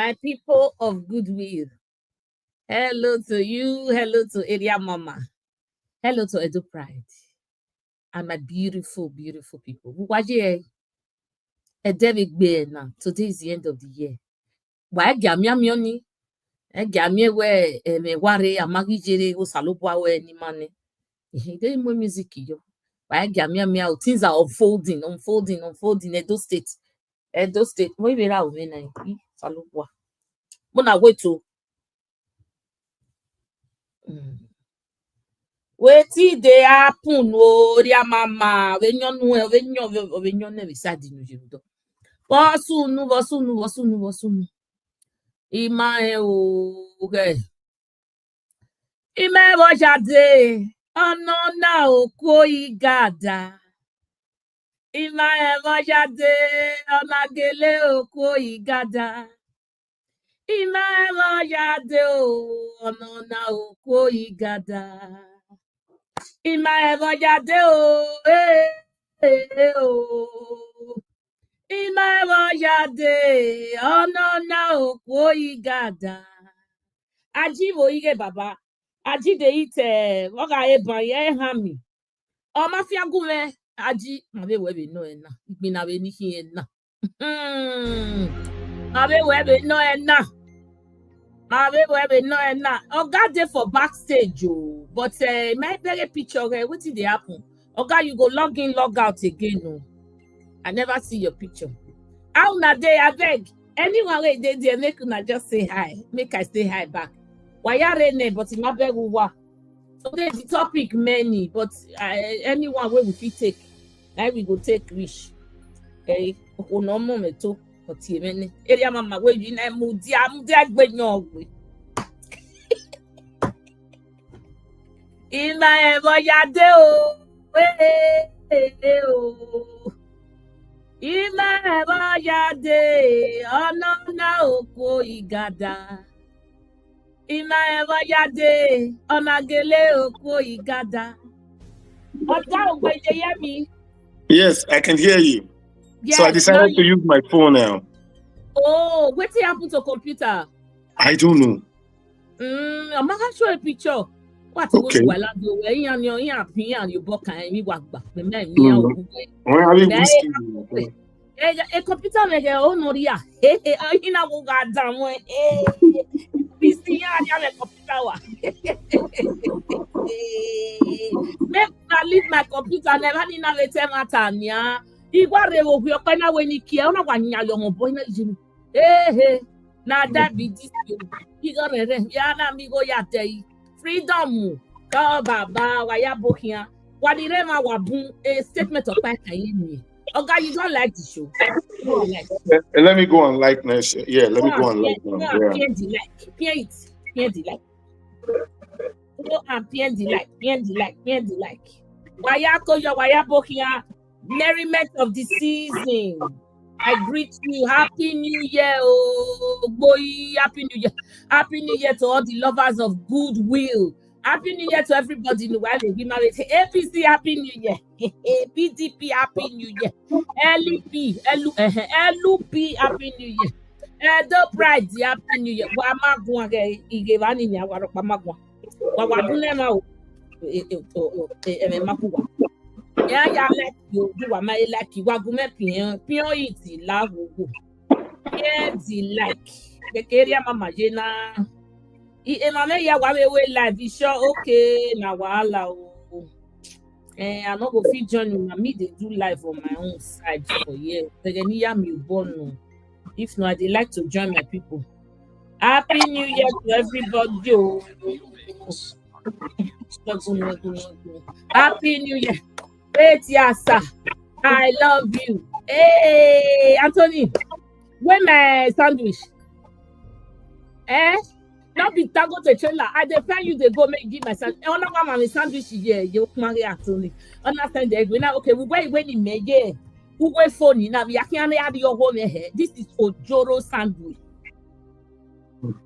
My people of goodwill. Hello to you. Hello to Area Mama. Hello to Edo Pride. And my beautiful, beautiful people. Today is the end of the year. Why gamiamioni? Gamie we me ware amagijere usalopwa we ni mane. There more music yo. Why gamiamia things are unfolding. Edo State. We be ra we na salopwa. Mona wait to. Wetin dey happen o ria mama venyo ne beside nu jirudo. Vosunu. Ima o ge. Ime bo jade. Ono na oko igada. Ima bo jade. Ona gele oko igada. Ima bo jade o. Ono na oko igada. Ima ever jade o, Ima ever jade, ono na okwo igada. Aji wo ige baba, aji de ite, woga eba ye hami. O mafia gume, aji, mabe webe no ena, ikbina we niki ena. Mabe webe no ena. Oga dey for backstage, but my very picture, what did they happen? Oga, you go log in, log out again. No, I never see your picture. How na day? I beg. Anyone wey dey there, make una just say hi. Make I say hi back. Why are they? But in my beg, so there's the topic many, but anyone wey we fit take, we go take wish. Okay, no moment to. Area mama wey you na mudi agbenyo ogbe. Ima ever yade o. Ima ever yade. Ono na oko igada. Ima ever yade. Onagele oko igada. Oga ogbe dey hear me? Yes, I can hear you. Yes, so I decided to use my phone now. Oh, what happened to computer? I don't know. I'm not going to show a picture. What okay. Where a computer make oh no ria. Ina go gadam we. PC ya computer wa. Make I leave my computer never ni na wete matania. Igwa rewo bi opa na we ni kia ona wa nya yo mo boy na jimu. Na that be this you. Igwa re ya na mi go ya dey. Freedom. Ka baba wa ya bokia. Wa di re ma wa bun a statement of fact kan yin. Oga, you don't like the show. Let me go on like next. Yeah, let me go on like now. Pierre the like. Go and Pierre the like. Wayako yo wayabo here. Merriment of the season. I greet you. Happy New Year, oh boy. Happy New Year. Happy New Year to all the lovers of goodwill. Happy New Year to everybody in the world. We married. APC, Happy New Year. PDP, Happy New Year. LP, Happy New Year. Edo Pride, Happy New Year. Wamagwa, Igevani, Wamagwa. Wawadunema, Makuwa. Yeah, like you do what my like you. Wagume pion iti la wugu. Yeah, the like. The area mama jena. Mama ya wawe live. You sure okay? Na wahala o. I no go fit join you. Me they do live on my own side for years. If not, they like to join my people. Happy New Year to everybody. Happy New Year. Wait, yes, sir. I love you. Hey, Anthony. Where my sandwich? Not be tango to trailer. I defend you. They go make give my sandwich. I want to my sandwich here. You marry Anthony. Understand the agreement? Okay, we wait when you make it. Who wait for you now? We can't have your home here. This is Ojoro sandwich.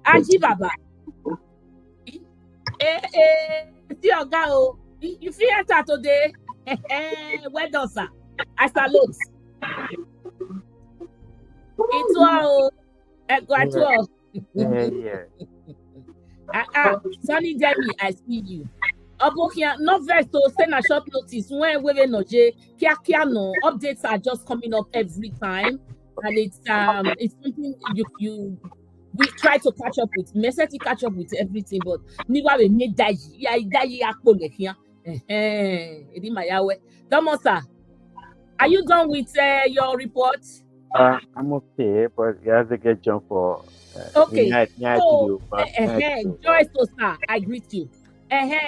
Aji Baba. See your girl. You feel enter today? Well done, sir. I salute. It's all Go at all. Yeah. Sunny Demi, I see you. Abokia, not very so send a short notice when we no J kia no updates are just coming up every time, and it's something we try to catch up with. Message catch up with everything, but niwa we need daji akpo le here. Edi mayawe. Damosa, are you done with your report? I'm okay, but you have to get jump for. Okay. So, Joyce Tosa, I greet you.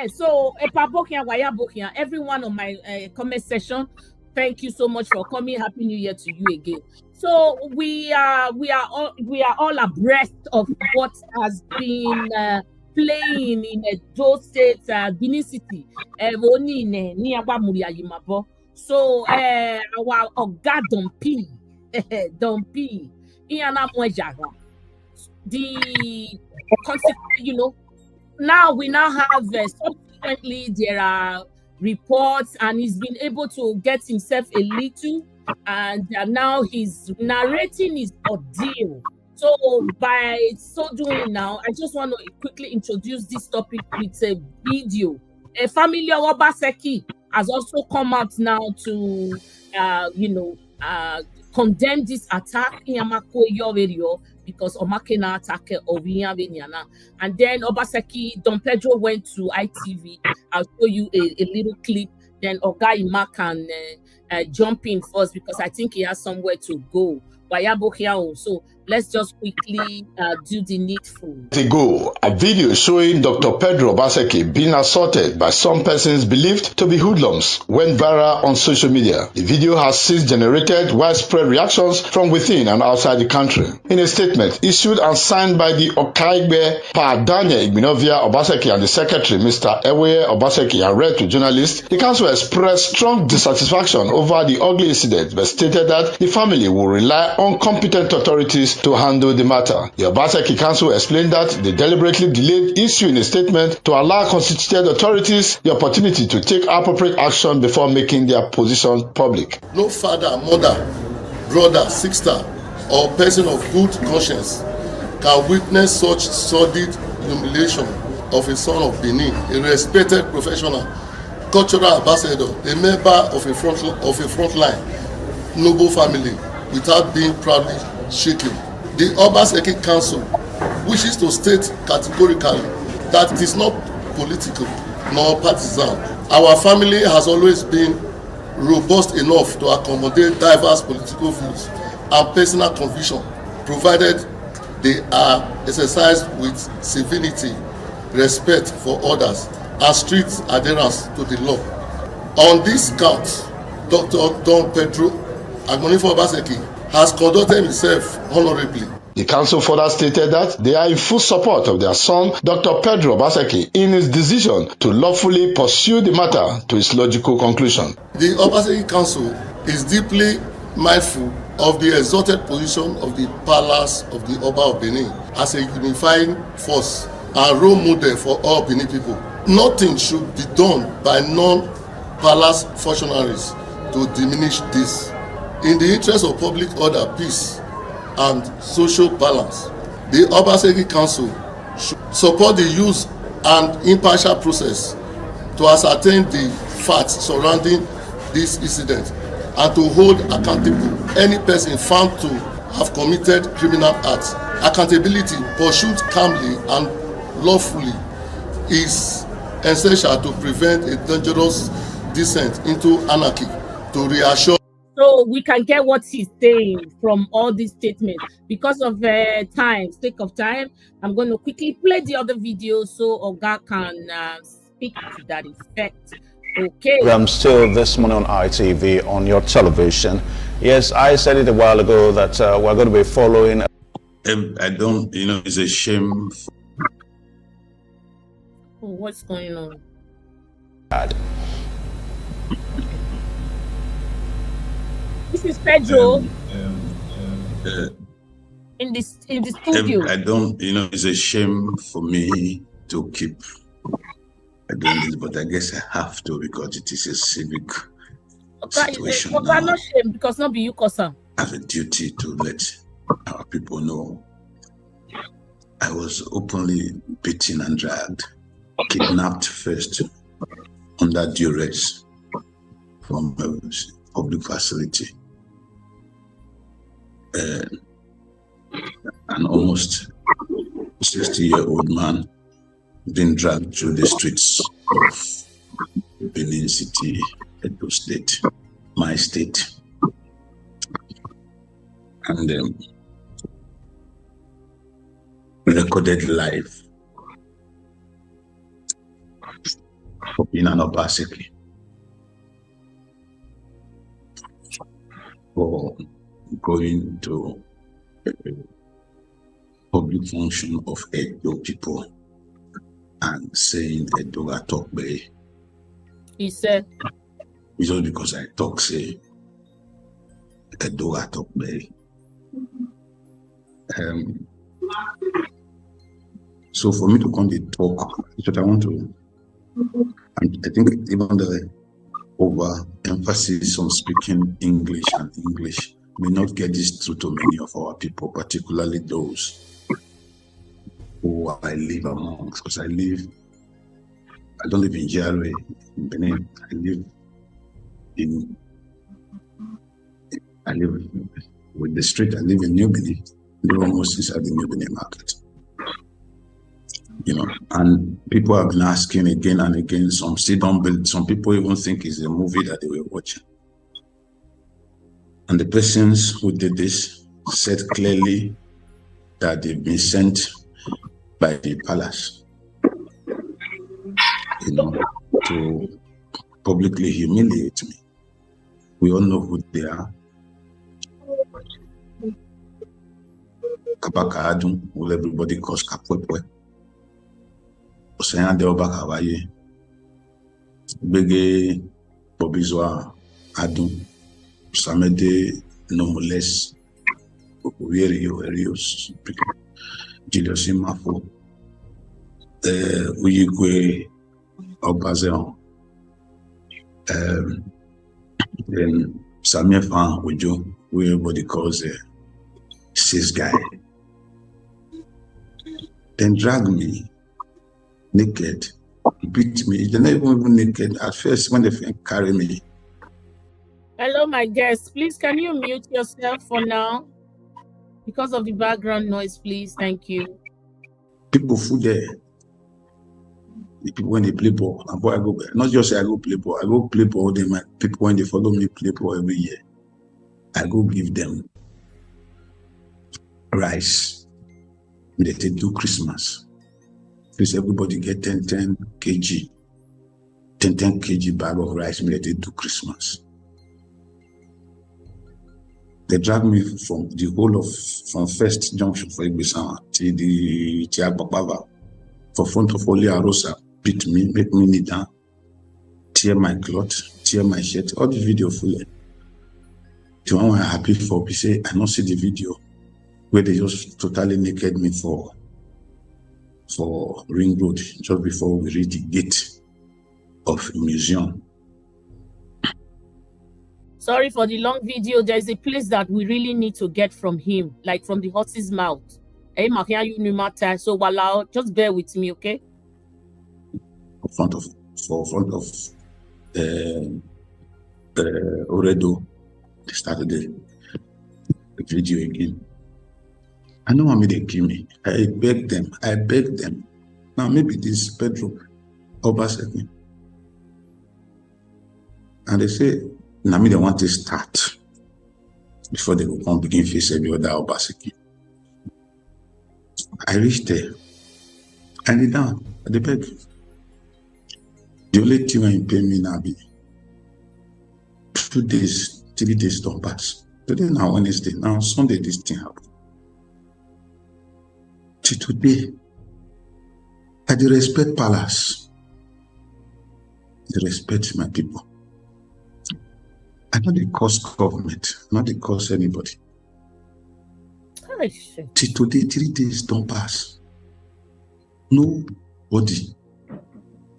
So, everyone on my comment section, thank you so much for coming. Happy New Year to you again. So we are all abreast of what has been playing in Edo State, Benin City. So our Oga Dompi, the consequence, now we now have subsequently there are reports, and he's been able to get himself a little, and now he's narrating his ordeal. So by so doing now, I just want to quickly introduce this topic with a video. A family of Obaseki has also come out now to condemn this attack in Yamako video, because Omakena attack Ovinya Venyana. And then Obaseki, Don Pedro went to ITV. I'll show you a little clip. Then Oga Ima can jump in first, because I think he has somewhere to go. So let's just quickly do the needful. Ago, a video showing Dr. Pedro Obaseki being assaulted by some persons believed to be hoodlums went viral on social media. The video has since generated widespread reactions from within and outside the country. In a statement issued and signed by the Okaigbe Pa Daniel Igbinovia Obaseki and the secretary Mr. Ewe Obaseki and read to journalists, the council expressed strong dissatisfaction over the ugly incident, but stated that the family will rely on competent authorities to handle the matter. The Obaseki Council explained that they deliberately delayed issuing a statement to allow constituted authorities the opportunity to take appropriate action before making their position public. No father, mother, brother, sister, or person of good conscience can witness such sordid humiliation of a son of Benin, a respected professional, cultural ambassador, a member of a front line, noble family, without being proudly shaken. The Obaseki Council wishes to state categorically that it is not political nor partisan. Our family has always been robust enough to accommodate diverse political views and personal conviction, provided they are exercised with civility, respect for others, and strict adherence to the law. On this count, Dr. Don Pedro Agmonifo Obaseki has conducted himself honorably. The council further stated that they are in full support of their son, Dr. Pedro Obaseki, in his decision to lawfully pursue the matter to its logical conclusion. The Obaseki Council is deeply mindful of the exalted position of the Palace of the Oba of Benin as a unifying force and role model for all Benin people. Nothing should be done by non-palace functionaries to diminish this. In the interest of public order, peace, and social balance, the Obaseki Council should support the use and impartial process to ascertain the facts surrounding this incident and to hold accountable any person found to have committed criminal acts. Accountability pursued calmly and lawfully is essential to prevent a dangerous descent into anarchy. To reassure. So we can get what he's saying from all these statements. Because of sake of time, I'm going to quickly play the other video so Oga can speak to that effect. Okay. I'm still this morning on ITV on your television. Yes, I said it a while ago that we're going to be following. I don't, it's a shame. Oh, what's going on? This is Pedro in the studio. I don't, it's a shame for me to keep doing this, but I guess I have to because it is a civic situation now. Not shame because not be you, Kosa. I have a duty to let our people know I was openly beaten and dragged, kidnapped first under duress from a public facility. An almost 60-year-old man being dragged through the streets of Benin City, Edo State, my state. And recorded live for being an Obaseki, for going to a public function of Edo people and saying Edo Atokbe. He said, it's just because I talk, say Edo Atokbe. So for me to come to talk, it's what I want to, and I think even the over emphasis on speaking English and English may not get this through to many of our people, particularly those who I live amongst, because I don't live in Jare, in Benin. I live with the street. I live in New Benin. I live almost inside the New Benin market. You know, and people have been asking again and again. Some still don't believe. Some people even think it's a movie that they were watching. And the persons who did this said clearly that they've been sent by the palace, you know, to publicly humiliate me. We all know who they are. Kabaka Adun, who everybody calls Kapwepwe. Oseyan Deoba Kawaye. Bege Bobizwa Adun. Samede Nomules. Uyerio Erios. Julius Imafo. Uyigwe Obazeon. Then Samir Fan Ujo, who everybody calls a cis guy. Then drag me naked, beat me. They're not even naked. At first, when they carry me. hello, my guest. Please, can you mute yourself for now? Because of the background noise, please. Thank you. People food there. The people when they play ball, and boy, I go not just say I go play ball. I go play ball. They my people when they follow me play ball every year. I go give them rice. They do Christmas. Please, everybody get 10 kg bag of rice. They do Christmas. They drag me from the whole of from first junction for Ibisan to the Tiababa for front of Oli Arosa. Beat me, make me kneel down, tear my cloth, tear my shirt, all the video fully. The one I'm happy for, we say, I don't see the video where they just totally naked me for Ring Road, just before we reach the gate of the museum. Sorry for the long video. There is a place that we really need to get from him, like from the horse's mouth. So just bear with me, okay? For front of Ordeal, they started the video again. I know how they kill me. I beg them. Now maybe this Pedro Obaseki. And they say, now they want to start before they will come begin face every other Obaseki. I reached there. I kneel down at the bed. The only thing when you pay me now be 2 days, 3 days don't pass. Today now Wednesday, now Sunday this thing happened. Till today, I do respect palace. I respect my people. I not the cost government, not the cost anybody. Till today, 3 days don't pass. Nobody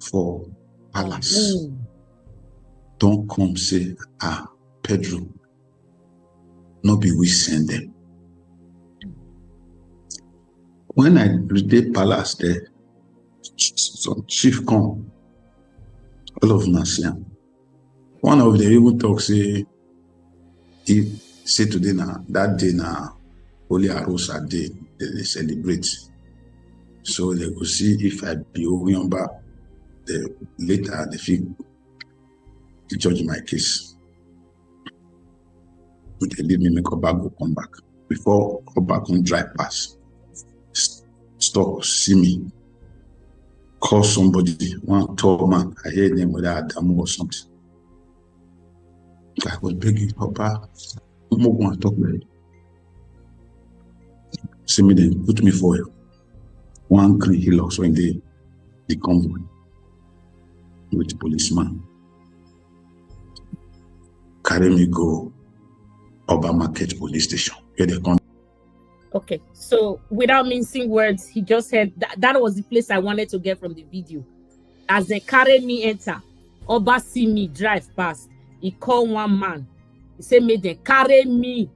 for palace don't come say, Pedro, no be we send them. When I reached palace there, some chief come, all of Nasia. One of them even talk say, he say today now, that day now, Holy Arosa day, they celebrate. So they go see if I be Oyomba, later they feel to judge my case. They leave me make Oba go come back. Before Oba come drive pass, stop, see me, call somebody, one tall man, I hear them whether Adamu or something. I was begging Oba, I'm not going to talk with you. See me then, put me for one green hill also in the convoy with the policeman. Carry me go Oba Market police station. Where they come. Okay, so without mincing words, he just said that was the place I wanted to get from the video. As they carry me enter, Oba see me drive past. He called one man. He said, "May they carry me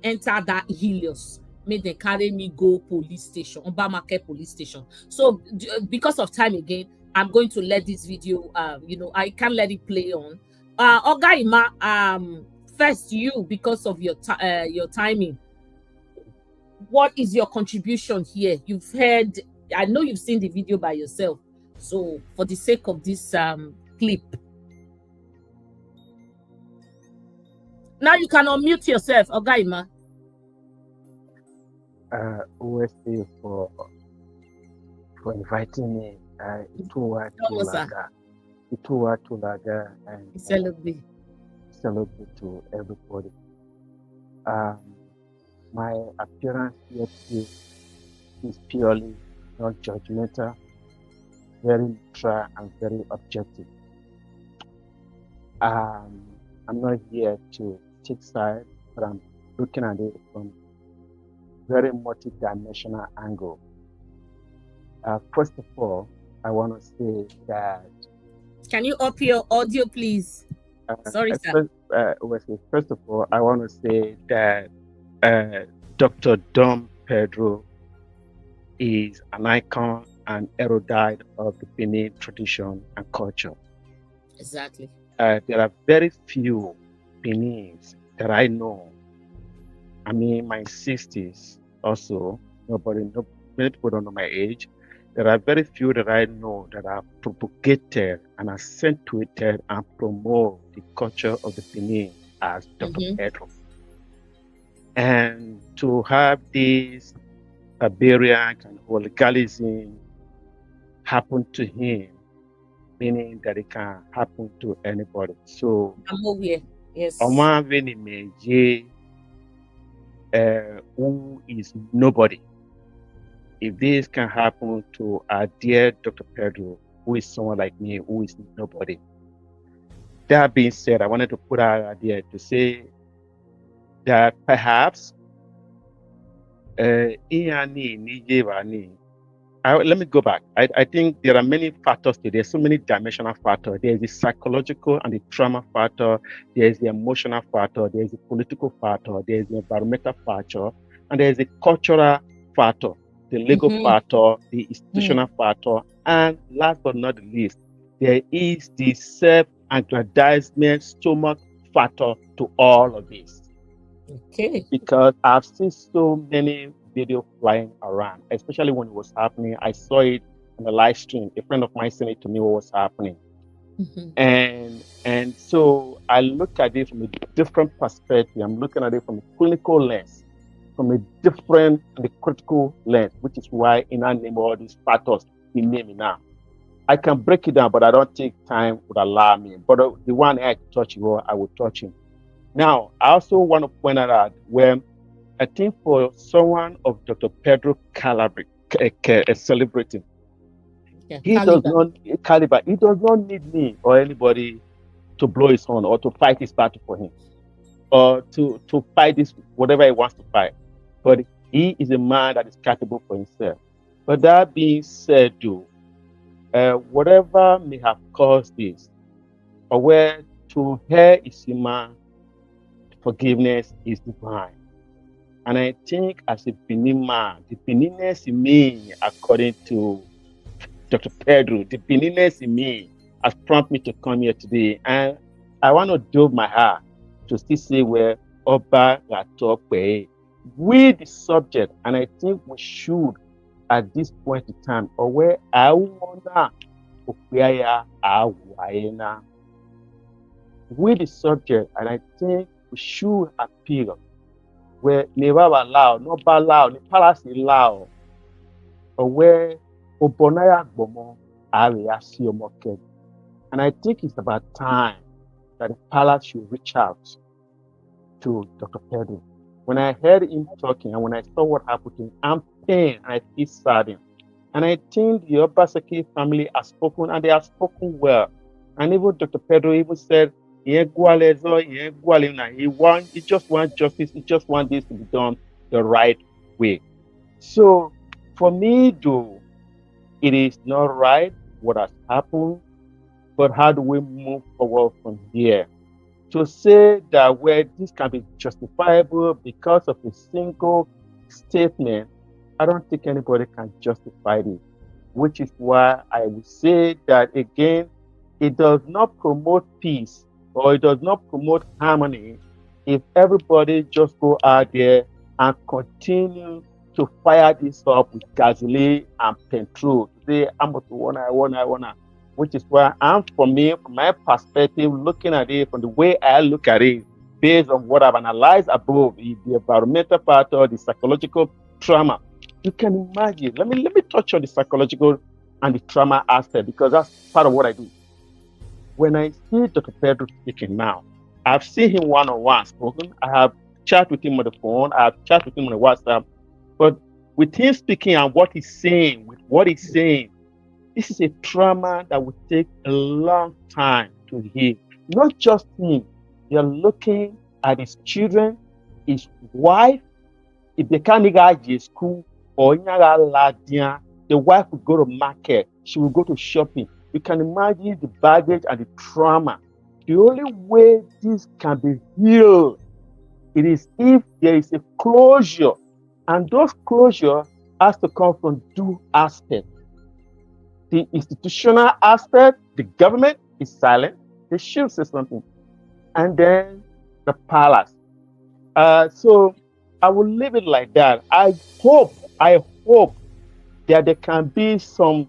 enter that Helios. May they carry me go police station, Oba Market police station." So because of time again, I'm going to let this video. I can't let it play on. Oga Ima, first you, because of your timing. What is your contribution here? You've heard, I know you've seen the video by yourself. So for the sake of this clip, now you can unmute yourself, Ogaima. OSA for inviting me. Ituwa Tulaga and Celebrate to everybody. My appearance here today is purely not judgmental, very neutral and very objective. I'm not here to take side, but I'm looking at it from very multi-dimensional angle. First of all, I want to say that. Can you up your audio, please? Sorry, sir. First of all, I want to say that Dr. Dom Pedro is an icon and erudite of the Benin tradition and culture. Exactly. There are very few Benins that I know. I mean, my 60s also. Many people don't know my age. There are very few that I know that are propagated and accentuated and promote the culture of the Benin as Dr. Pedro. And to have this barbarian and hooliganism happen to him, meaning that it can happen to anybody. So, yes. Who is nobody. If this can happen to our dear Dr. Pedro, who is someone like me, who is nobody. That being said, I wanted to put out an idea to say that perhaps let me go back. I think there are many factors today. There's so many dimensional factors. There's the psychological and the trauma factor. There's the emotional factor. There's the political factor. There's the environmental factor. And there's the cultural factor, the legal factor, the institutional factor. And last but not the least, there is the self-aggrandizement stomach factor to all of this. Okay. Because I've seen so many videos flying around, especially when it was happening. I saw it on the live stream. A friend of mine sent it to me what was happening. And so I look at it from a different perspective. I'm looking at it from a clinical lens, from a different and a critical lens, which is why in our name all these factors we name it now. I can break it down, but I don't think time would allow me. But the one I touch you, I will touch him. Now, I also want to point out where I think for someone of Dr. Pedro caliber, celebrating, he does not need me or anybody to blow his horn or to fight his battle for him or to fight this whatever he wants to fight. But he is a man that is capable for himself. But that being said, whatever may have caused this, or where to hear is human, forgiveness is divine. And I think as a Benin man, the Beninness in me, according to Dr. Pedro, the Beninness in me has prompted me to come here today. And I want to dove my heart to still say where Oba Gatokwe, with the subject, and I think we should at this point in time, or where I wanna with the subject, and I think we should appeal where never allow, not allow, the palace allow, or where Obonaya Bomo Ariasiomoke. And I think it's about time that the palace should reach out to Dr. Pedro. When I heard him talking and when I saw what happened to him, I'm pained and I feel saddened. And I think the Obaseki family has spoken and they have spoken well. And even Dr. Pedro even said, he just wants justice, he just wants this to be done the right way. So for me, though, it is not right what has happened, but how do we move forward from here? To say that where this can be justifiable because of a single statement, I don't think anybody can justify it, which is why I would say that again, it does not promote peace or it does not promote harmony if everybody just go out there and continue to fire this up with gasoline and petrol. Say, I'm what I wanna. Which is why from my perspective, looking at it from the way I look at it, based on what I've analyzed above, the environmental part or the psychological trauma. You can imagine. Let me touch on the psychological and the trauma aspect because that's part of what I do. When I see Dr. Pedro speaking now, I've seen him one-on-one spoken. I have chat with him on the phone. I have chat with him on the WhatsApp. But with him speaking and what he's saying, this is a trauma that will take a long time to heal. Not just him. You're looking at his children, his wife. If they can't go to school or the wife will go to market. She will go to shopping. You can imagine the baggage and the trauma. The only way this can be healed, it is if there is a closure. And those closure has to come from two aspects. The institutional aspect, the government is silent. They should say something. And then the palace. So I will leave it like that. I hope that there can be some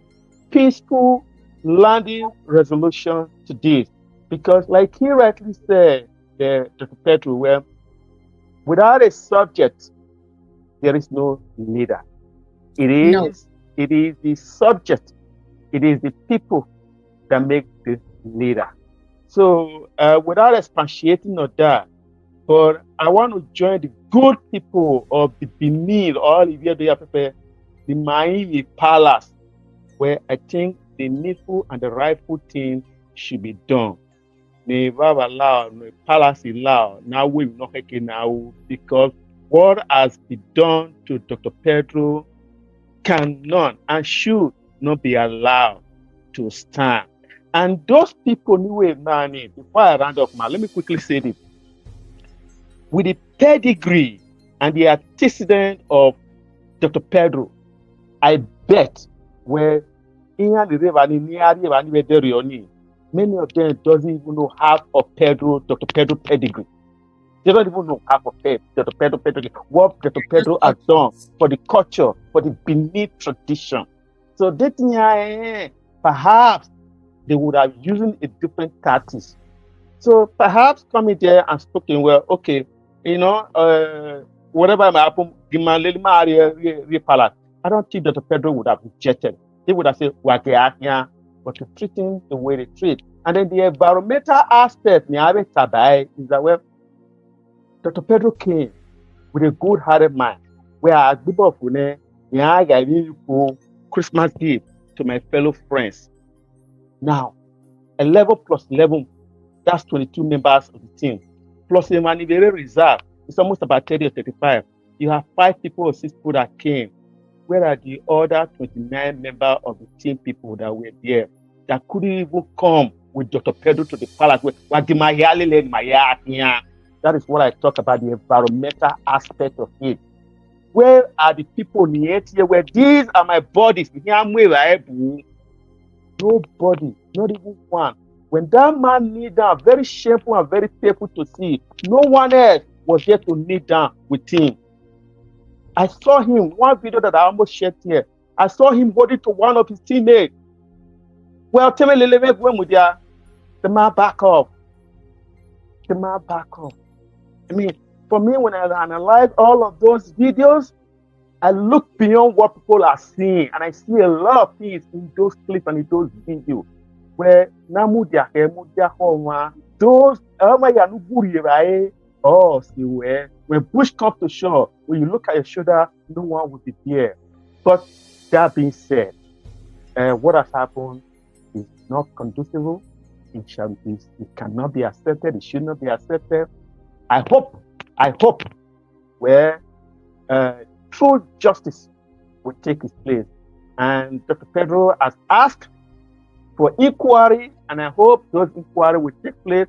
peaceful landing resolution to this. Because like he rightly said, Dr. Pedro, where without a subject, there is no leader. It is the subject. It is the people that make the leader. So without expatiating on that, but I want to join the good people of the Benin, all the Miami Palace, where I think the needful and the rightful thing should be done. Never allow the palace allow now we will not now because what has been done to Dr. Pedro cannot and should not be allowed to stand. And those people knew a man in. Before I round up, let me quickly say this. With the pedigree and the antecedent of Dr. Pedro, I bet where many of them doesn't even know half of Dr. Pedro pedigree. They don't even know half of Dr. Pedro pedigree. What Dr. Pedro has done for the culture, for the Benin tradition. So they think perhaps they would have using a different tactics. So perhaps coming there and speaking, well, okay, whatever may happen, I don't think Dr. Pedro would have rejected. They would have said, but to treating the way they treat. And then the environmental aspect is that well, Dr. Pedro came with a good-hearted mind, where I gave Christmas gift to my fellow friends. Now, 11 plus 11, that's 22 members of the team. Plus a very reserve, it's almost about 30 or 35. You have 5 people or 6 people that came. Where are the other 29 members of the team people that were there that couldn't even come with Dr. Pedro to the palace? That is what I talk about, the environmental aspect of it. Where are the people near here? Where these are my bodies? Nobody, not even one. When that man kneel down, very shameful and very painful to see, no one else was there to kneel down with him. I saw him, one video that I almost shared here. I saw him holding to one of his teammates. Well, tell me, the man back off. The man back off. I mean, for me, when I analyze all of those videos, I look beyond what people are seeing, and I see a lot of things in those clips and in those videos where those when push comes to shore, when you look at your shoulder, no one will be there. But that being said, what has happened is not conducive. It cannot be accepted. It should not be accepted. I hope where true justice will take its place. And Dr. Pedro has asked for inquiry, and I hope those inquiry will take place.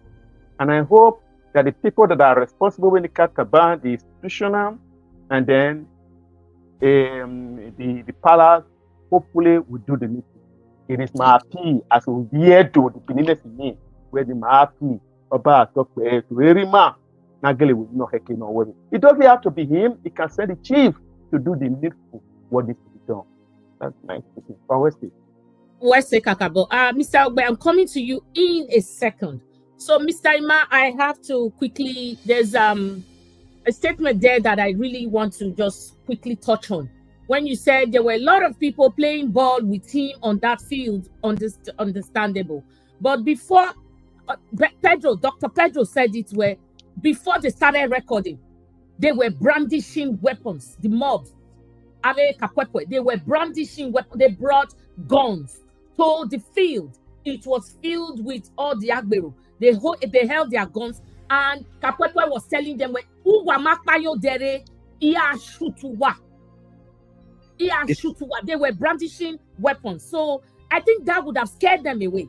And I hope that the people that are responsible when it comes to the institutional, and then the palace, hopefully will do the needful. It is my plea as we hear to the Beninese in me, where the my plea about to very man. It doesn't have to be him. It can send the chief to do the needful, what needs to be done. That's my speaking. Mr. Ogbe, I'm coming to you in a second. So, Mr. Ima, I have to quickly, there's a statement there that I really want to just quickly touch on. When you said there were a lot of people playing ball with him on that field, understandable. But before, Dr. Pedro said it where, before they started recording, they were brandishing weapons, the mob. They were brandishing weapons. They brought guns to the field. It was filled with all the Agbero. They held their guns, and Kapwepwe was telling them, they were brandishing weapons. So I think that would have scared them away.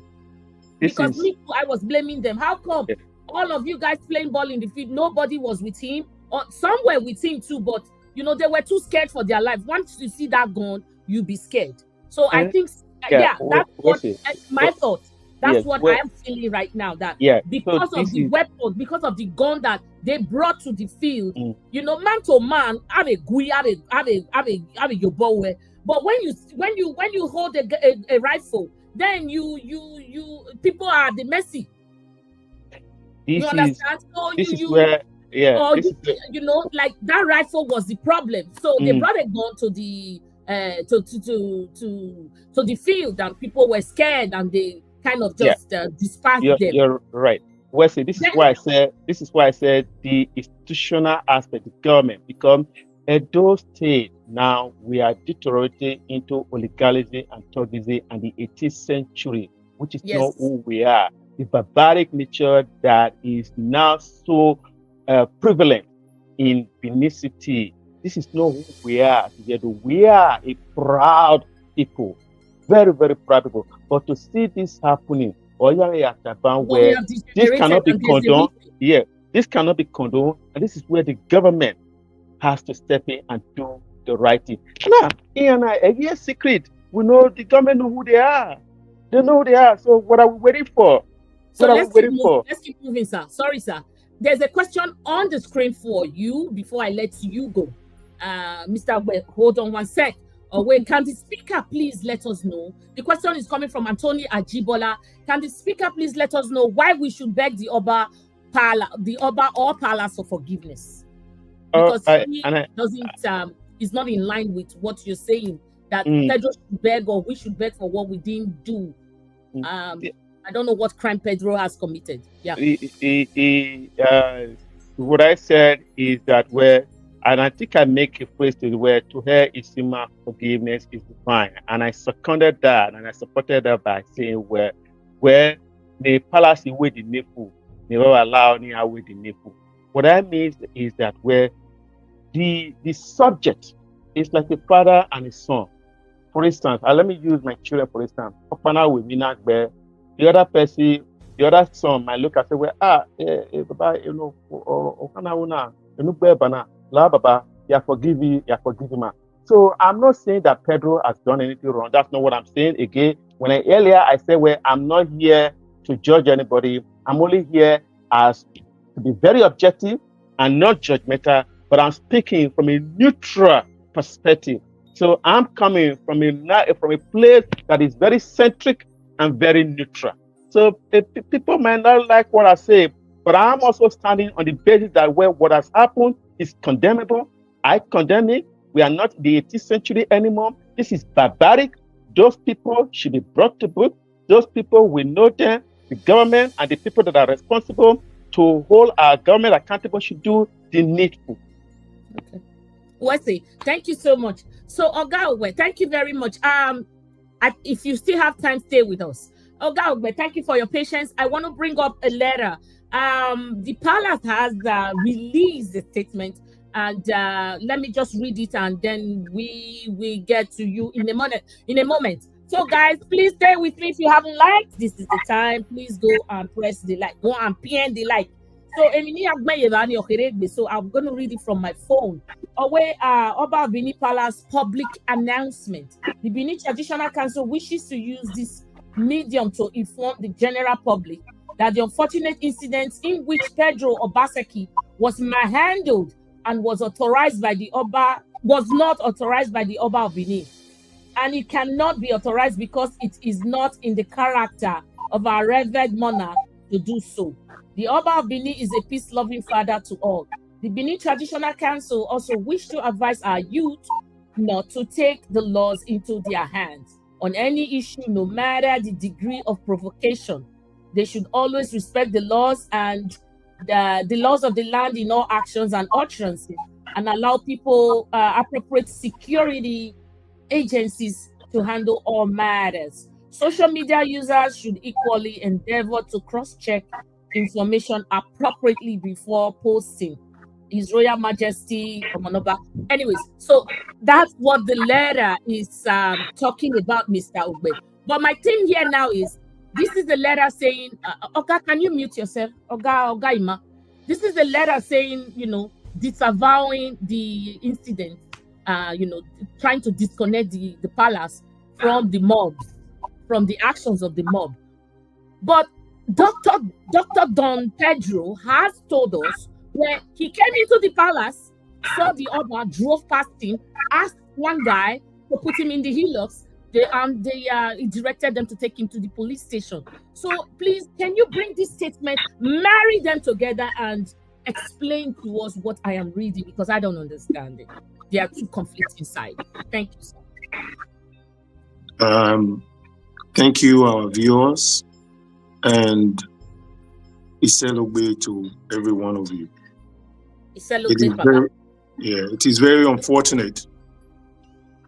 I was blaming them. How come all of you guys playing ball in the field, nobody was with him? Or some were with him too, but they were too scared for their life. Once you see that gun, you be scared. So I think, that's what my thought. That's what I am feeling right now. That because of the weapons, because of the gun that they brought to the field, man to man, have a yobowe. But when you hold a rifle, then you people are the mercy. You understand? So like that rifle was the problem. So they brought a gun to the to the field, and people were scared, and they kind of just dispersed them. You're right. Wesley, this is why I said the institutional aspect, the government, because Edo State now we are deteriorating into oligarchy and thuggery and the 18th century, which is not who we are. The barbaric nature that is now so prevalent in Benicity. This is not who we are. We are a proud people, very, very proud people. But to see this happening, where this cannot be condoned, this cannot be condoned, and this is where the government has to step in and do the right thing. Now, a secret, we know the government know who they are. They know who they are. So what are we waiting for? So let's keep moving, sir. Sorry, sir. There's a question on the screen for you before I let you go. Mr. Webb, hold on one sec. Wait, can the speaker please let us know? The question is coming from Anthony Ajibola. Can the speaker please let us know why we should beg the Oba or Palace for forgiveness? Because is not in line with what you're saying, that Pedro should beg or we should beg for what we didn't do. I don't know what crime Pedro has committed. What I said is that and I think I make a phrase to where to her Isima forgiveness is divine. And I seconded that and I supported that by saying where the palace away the nipple, never allow me away the nipple. What I mean is that where the subject is like a father and a son. For instance, let me use my children for instance. With me, the other person The other son might look and say, well, Baba, you know, Baba, you forgive me, you forgive him. So I'm not saying that Pedro has done anything wrong. That's not what I'm saying. Again, earlier I said, well, I'm not here to judge anybody. I'm only here as to be very objective and not judgmental, but I'm speaking from a neutral perspective. So I'm coming from a place that is very centric and very neutral. So people might not like what I say, but I'm also standing on the basis that what has happened is condemnable. I condemn it. We are not in the 18th century anymore. This is barbaric. Those people should be brought to book. Those people, we know them. The government and the people that are responsible to hold our government accountable should do the needful. Okay. Wesley, thank you so much. So, Oga Ogbe, thank you very much. If you still have time, stay with us. Oga Ogbe, thank you for your patience. I want to bring up a letter. The palace has released a statement, and let me just read it, and then we will get to you in a moment. So, guys, please stay with me. If you haven't liked, this is the time. Please go and press the like. Go and pin the like. So, I'm going to read it from my phone. Oba Bini Palace public announcement. The Bini Traditional Council wishes to use this medium to inform the general public that the unfortunate incidents in which Pedro Obaseki was manhandled and was not authorized by the Oba of Benin. And it cannot be authorized because it is not in the character of our revered monarch to do so. The Oba of Benin is a peace-loving father to all. The Benin Traditional Council also wish to advise our youth not to take the laws into their hands on any issue, no matter the degree of provocation. They should always respect the laws and the laws of the land in all actions and utterances, and allow people appropriate security agencies to handle all matters. Social media users should equally endeavor to cross-check information appropriately before posting. His Royal Majesty Omanoba. Anyways, so that's what the letter is talking about, Mr. Ogbe. But my thing here now is, this is the letter saying, Oga, can you mute yourself? Oga Ima. This is the letter saying, disavowing the incident, trying to disconnect the palace from the mob, from the actions of the mob. But Dr. Don Pedro has told us where he came into the palace, saw the Oba, drove past him, asked one guy to put him in the hillocks, he directed them to take him to the police station. So please, can you bring this statement, marry them together, and explain to us what I am reading, because I don't understand it. There are two conflicts inside. Thank you, sir. Thank you, our viewers, and Iselogbe to every one of you. It is very unfortunate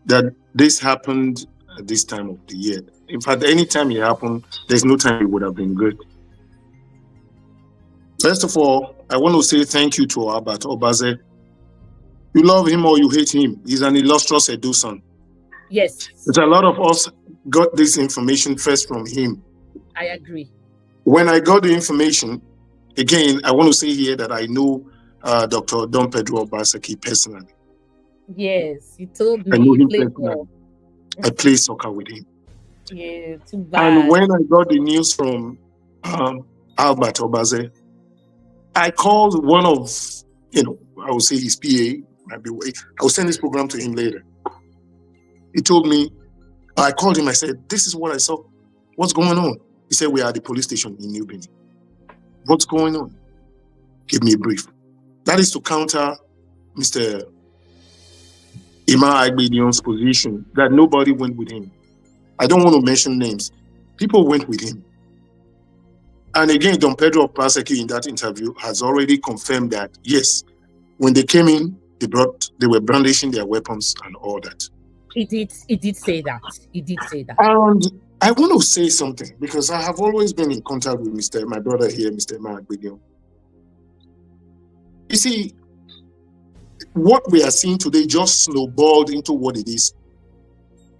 that this happened at this time of the year. In fact, any time it happened, there's no time it would have been good. First of all, I want to say thank you to Abat Obaze. You love him or you hate him. He's an illustrious Edo son. Yes. But a lot of us got this information first from him. I agree. When I got the information, again, I want to say here that I know Dr. Don Pedro Obaseki personally. Yes, he told me. I know him personally. I play soccer with him. Yeah, too bad. And when I got the news from Albert Obaze, I called one of, I would say his PA. I will send this program to him later. He told me, I called him, I said, this is what I saw. What's going on? He said, we are at the police station in New Benin. What's going on? Give me a brief. That is to counter Mr. Ima Agbedion's position that nobody went with him. I don't want to mention names. People went with him. And again, Don Pedro Obaseki in that interview has already confirmed that, yes, when they came in, they were brandishing their weapons and all that. He did say that. He did say that. And I want to say something, because I have always been in contact with my brother here, Mr. Ima Agbedion. You see, what we are seeing today just snowballed into what it is.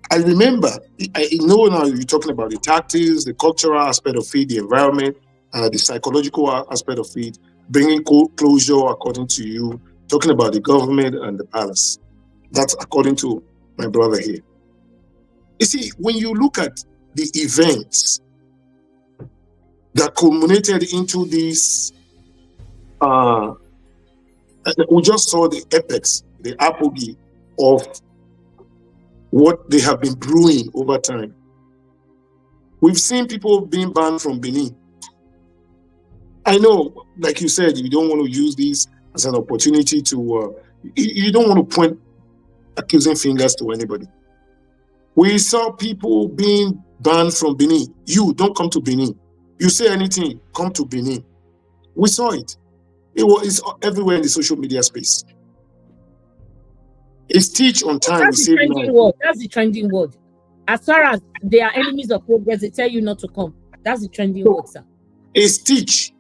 I remember, I know now you're talking about the tactics, the cultural aspect of it, the environment. the psychological aspect of it, bringing closure according to you, talking about the government and the palace. That's according to my brother here. You see, when you look at the events that culminated into this, we just saw the apex, the apogee of what they have been brewing over time. We've seen people being banned from Benin. I know, like you said, you don't want to use this as an opportunity to, you don't want to point accusing fingers to anybody. We saw people being banned from Benin. You don't come to Benin. You say anything, come to Benin. We saw it. It's everywhere in the social media space. It's teach on time. That's the trending word. That's the trending word. As far as they are enemies of progress, they tell you not to come. That's the trending word, sir. It's teach.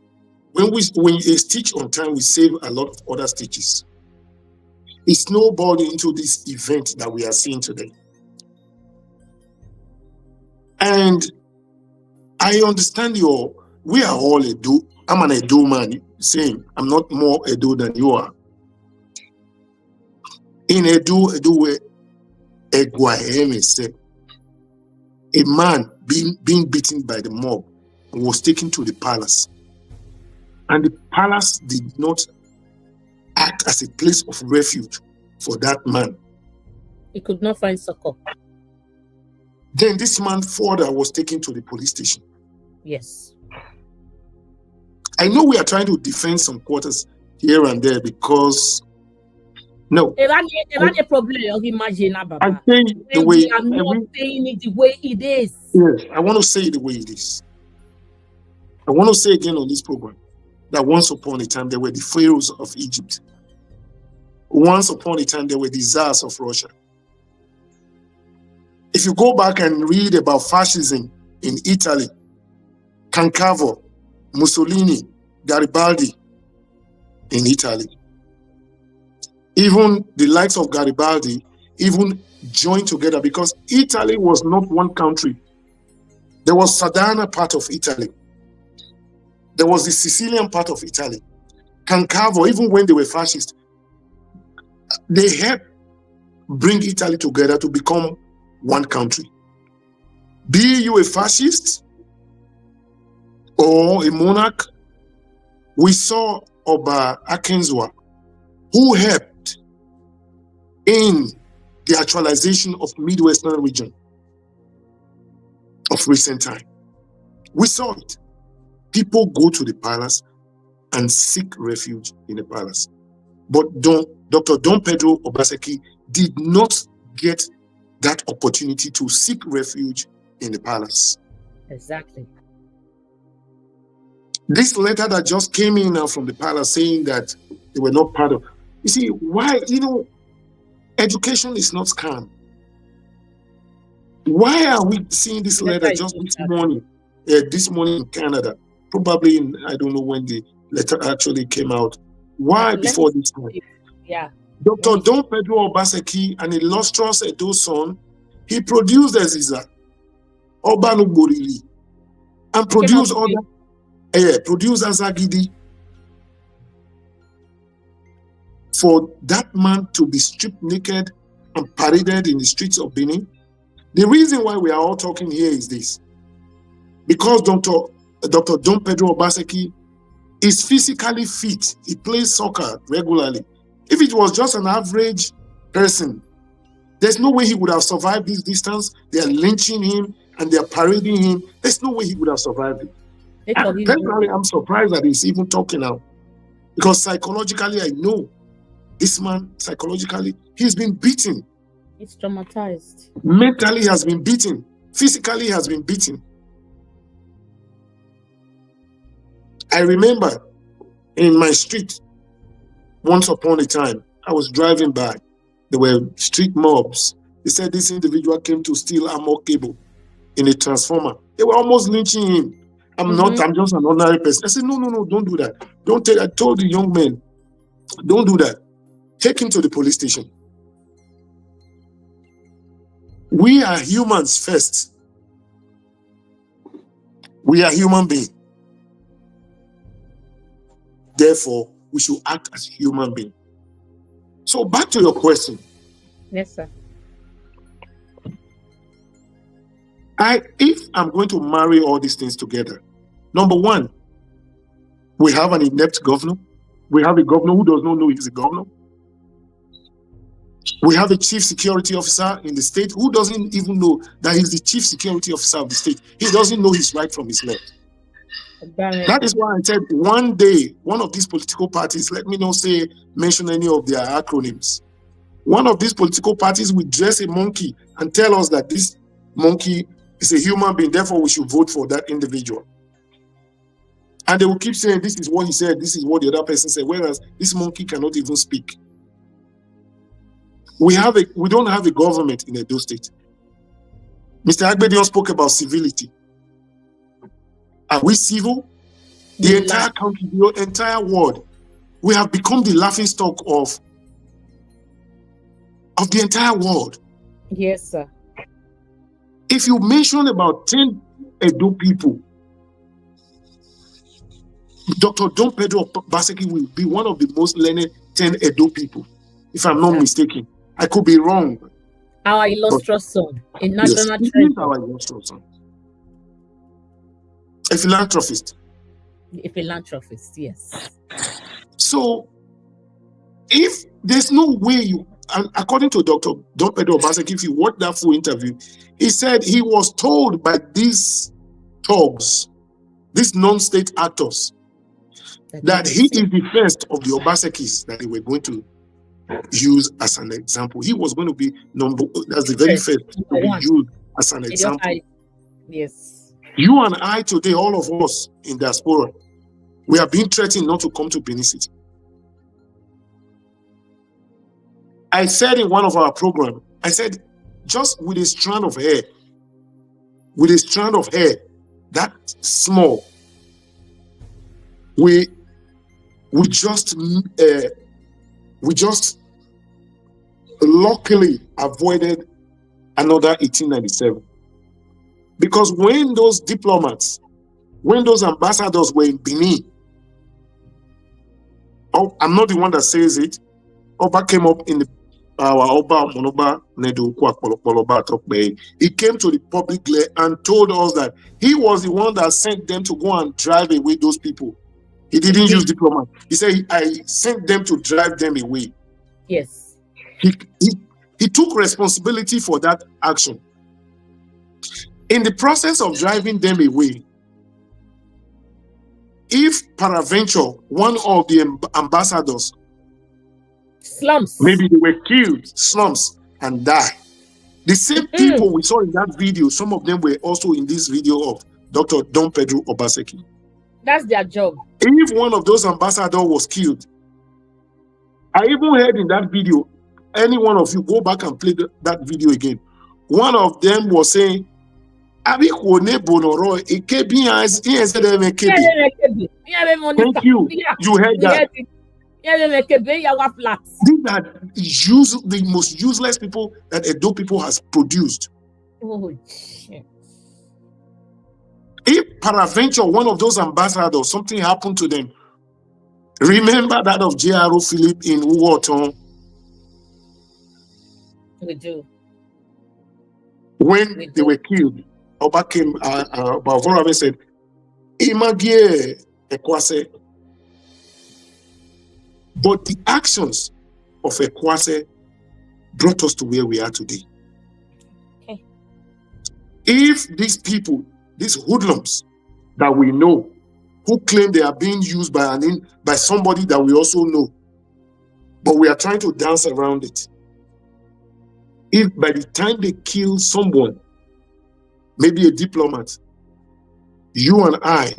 When it's teach on time, we save a lot of other stitches. It snowballed into this event that we are seeing today. And I understand we are all Edo. I'm an Edo man, saying I'm not more Edo than you are. In Edo where Egwaeme said, a man being beaten by the mob was taken to the palace. And the palace did not act as a place of refuge for that man. He could not find succor. Then this man further was taken to the police station. Yes. I know we are trying to defend some quarters here and there because no. I'm saying the way I'm not saying it the way it is. Yes, I want to say it the way it is. I want to say again on this program that once upon a time there were the pharaohs of Egypt. Once upon a time there were the czars of Russia. If you go back and read about fascism in Italy, Concavo, Mussolini, Garibaldi in Italy, even the likes of Garibaldi even joined together because Italy was not one country. There was Sardana part of Italy. There was the Sicilian part of Italy. Concavo, even when they were fascist, they helped bring Italy together to become one country. Be you a fascist or a monarch, we saw Oba Akenzwa, who helped in the actualization of Midwestern region of recent time. We saw it. People go to the palace and seek refuge in the palace. But Dr. Don Pedro Obaseki did not get that opportunity to seek refuge in the palace. Exactly. This letter that just came in now from the palace saying that they were not part of. You see, why, education is not scam. Why are we seeing this letter just this morning in Canada? Probably I don't know when the letter actually came out. Why before this time? Yeah. Dr. Don Pedro Obaseki, an illustrious Edo son, he produced Eziza, Obanu Borili, and produced produced Azagidi. For that man to be stripped naked and paraded in the streets of Benin. The reason why we are all talking here is this. Because Dr. Don Pedro Obaseki is physically fit. He plays soccer regularly. If it was just an average person, there's no way he would have survived this distance. They are lynching him and they are parading him. There's no way he would have survived it. Personally, I'm surprised that he's even talking now. Because psychologically, I know this man, psychologically, he's been beaten. He's traumatized. Mentally, he has been beaten. Physically, he has been beaten. I remember in my street, once upon a time, I was driving by. There were street mobs. They said this individual came to steal armor cable in a transformer. They were almost lynching him. I'm just an ordinary person. I said, no, don't do that. Don't take. I told the young men, don't do that. Take him to the police station. We are humans first. We are human beings. therefore we should act as human beings. So back to your question. Yes, sir. If I'm going to marry all these things together, number one, we have an inept governor. We have a governor who does not know he's a governor. We have a chief security officer in the state who doesn't even know that he's the chief security officer of the state. He doesn't know his right from his left. That is why I said one day, one of these political parties, let me not mention any of their acronyms. One of these political parties will dress a monkey and tell us that this monkey is a human being, therefore we should vote for that individual. And they will keep saying, this is what he said, this is what the other person said, whereas this monkey cannot even speak. We don't have a government in Edo State. Mr. Agbedion spoke about civility. Are we civil? The entire country, the entire world, we have become the laughingstock of the entire world. Yes, sir. If you mention about 10 Edo people, Dr. Don Pedro Obaseki will be one of the most learned 10 Edo people, if I'm not mistaken. I could be wrong. Our illustrious son, a national treasure. Yes, our illustrious son. A philanthropist. A philanthropist, yes. So, if there's no way according to Dr. Don Pedro Obaseki, if you watch that full interview, he said he was told by these thugs, these non-state actors, that he is the first of the Obasekis that they were going to use as an example. He was going to be that's the very first to be used as an example. Yes. You and I today, all of us in diaspora, we are being threatened not to come to Benin City. I said in one of our programs, I said, just with a strand of hair, that small, we just luckily avoided another 1897. Because when those diplomats, when those ambassadors were in Benin, I'm not the one that says it, Oba came up in our Oba Monoba Nedo Kwakpoloba. He came to the public glare and told us that he was the one that sent them to go and drive away those people. He didn't use diplomats. He said, I sent them to drive them away. Yes. He took responsibility for that action. In the process of driving them away, if peradventure one of the ambassadors, slums, maybe they were killed, slums, and die. The same people we saw in that video, some of them were also in this video of Dr. Don Pedro Obaseki. That's their job. If one of those ambassadors was killed, I even heard in that video, any one of you go back and play that video again. One of them was saying, thank you. You heard that. These are the most useless people that Edo people has produced. Oh, shit. If peradventure one of those ambassadors, something happened to them, remember that of J.R.O. Philip in Uwoton. We do. When they were killed, Oba came, Bavora said, Imagie Ekwase. But the actions of Ekwase brought us to where we are today. Okay. If these people, these hoodlums that we know, who claim they are being used by somebody that we also know, but we are trying to dance around it. If by the time they kill someone, maybe a diplomat, you and I,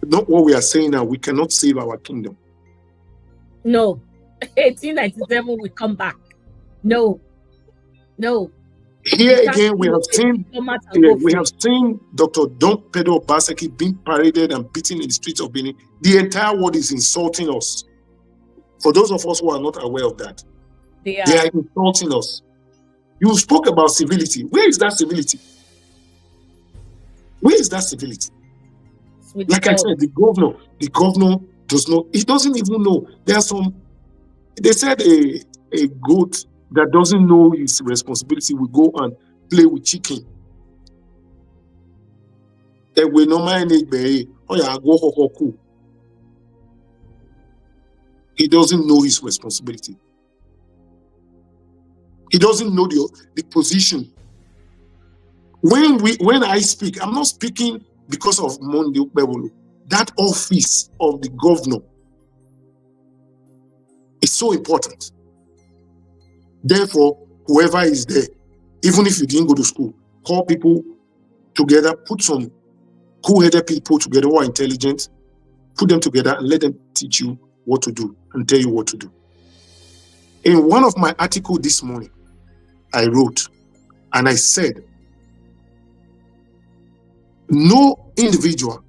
not what we are saying now, we cannot save our kingdom. No. 1897 will come back. No. Here again, we have seen Dr. Don Pedro Obaseki being paraded and beaten in the streets of Benin. The entire world is insulting us. For those of us who are not aware of that, they are insulting us. You spoke about civility. Where is that civility? Where is that civility? with Like I said, the governor does not, he doesn't even know. There are some, they said a goat that doesn't know his responsibility will go and play with chicken. He doesn't know his responsibility. He doesn't know the position. When I speak, I'm not speaking because of Monday Bebolo. That office of the governor is so important. Therefore, whoever is there, even if you didn't go to school, call people together, put some cool-headed people together who are intelligent, put them together and let them teach you what to do and tell you what to do. In one of my articles this morning, I wrote and I said, no individual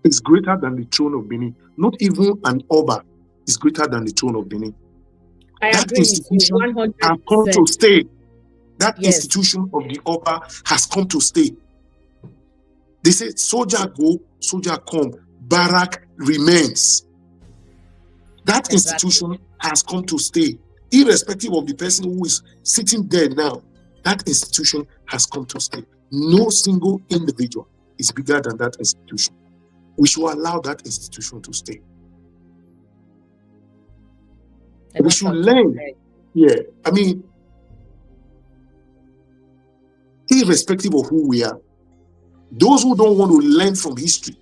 is greater than the throne of Benin. Not even an Oba is greater than the throne of Benin. That institution has come to stay. That institution of the Oba has come to stay. They say, soldier go, soldier come, barrack remains. That institution has come to stay. Irrespective of the person who is sitting there now, that institution has come to stay. No single individual is bigger than that institution. We should allow that institution to stay. We should learn. Yeah, I mean, irrespective of who we are, those who don't want to learn from history,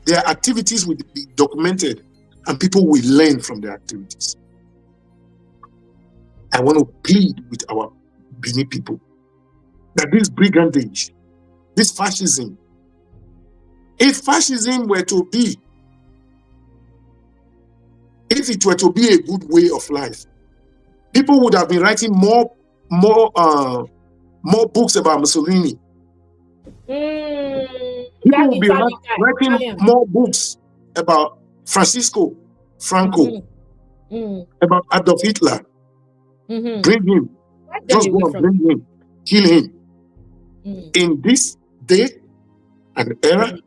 their activities will be documented and people will learn from their activities. I want to plead with our Benin people that this brigandage, this fascism, if fascism were to be, if it were to be a good way of life, people would have been writing more books about Mussolini. People would be writing more books about Francisco Franco, about Adolf Hitler. Bring him, just go and bring him, kill him. In this day and era,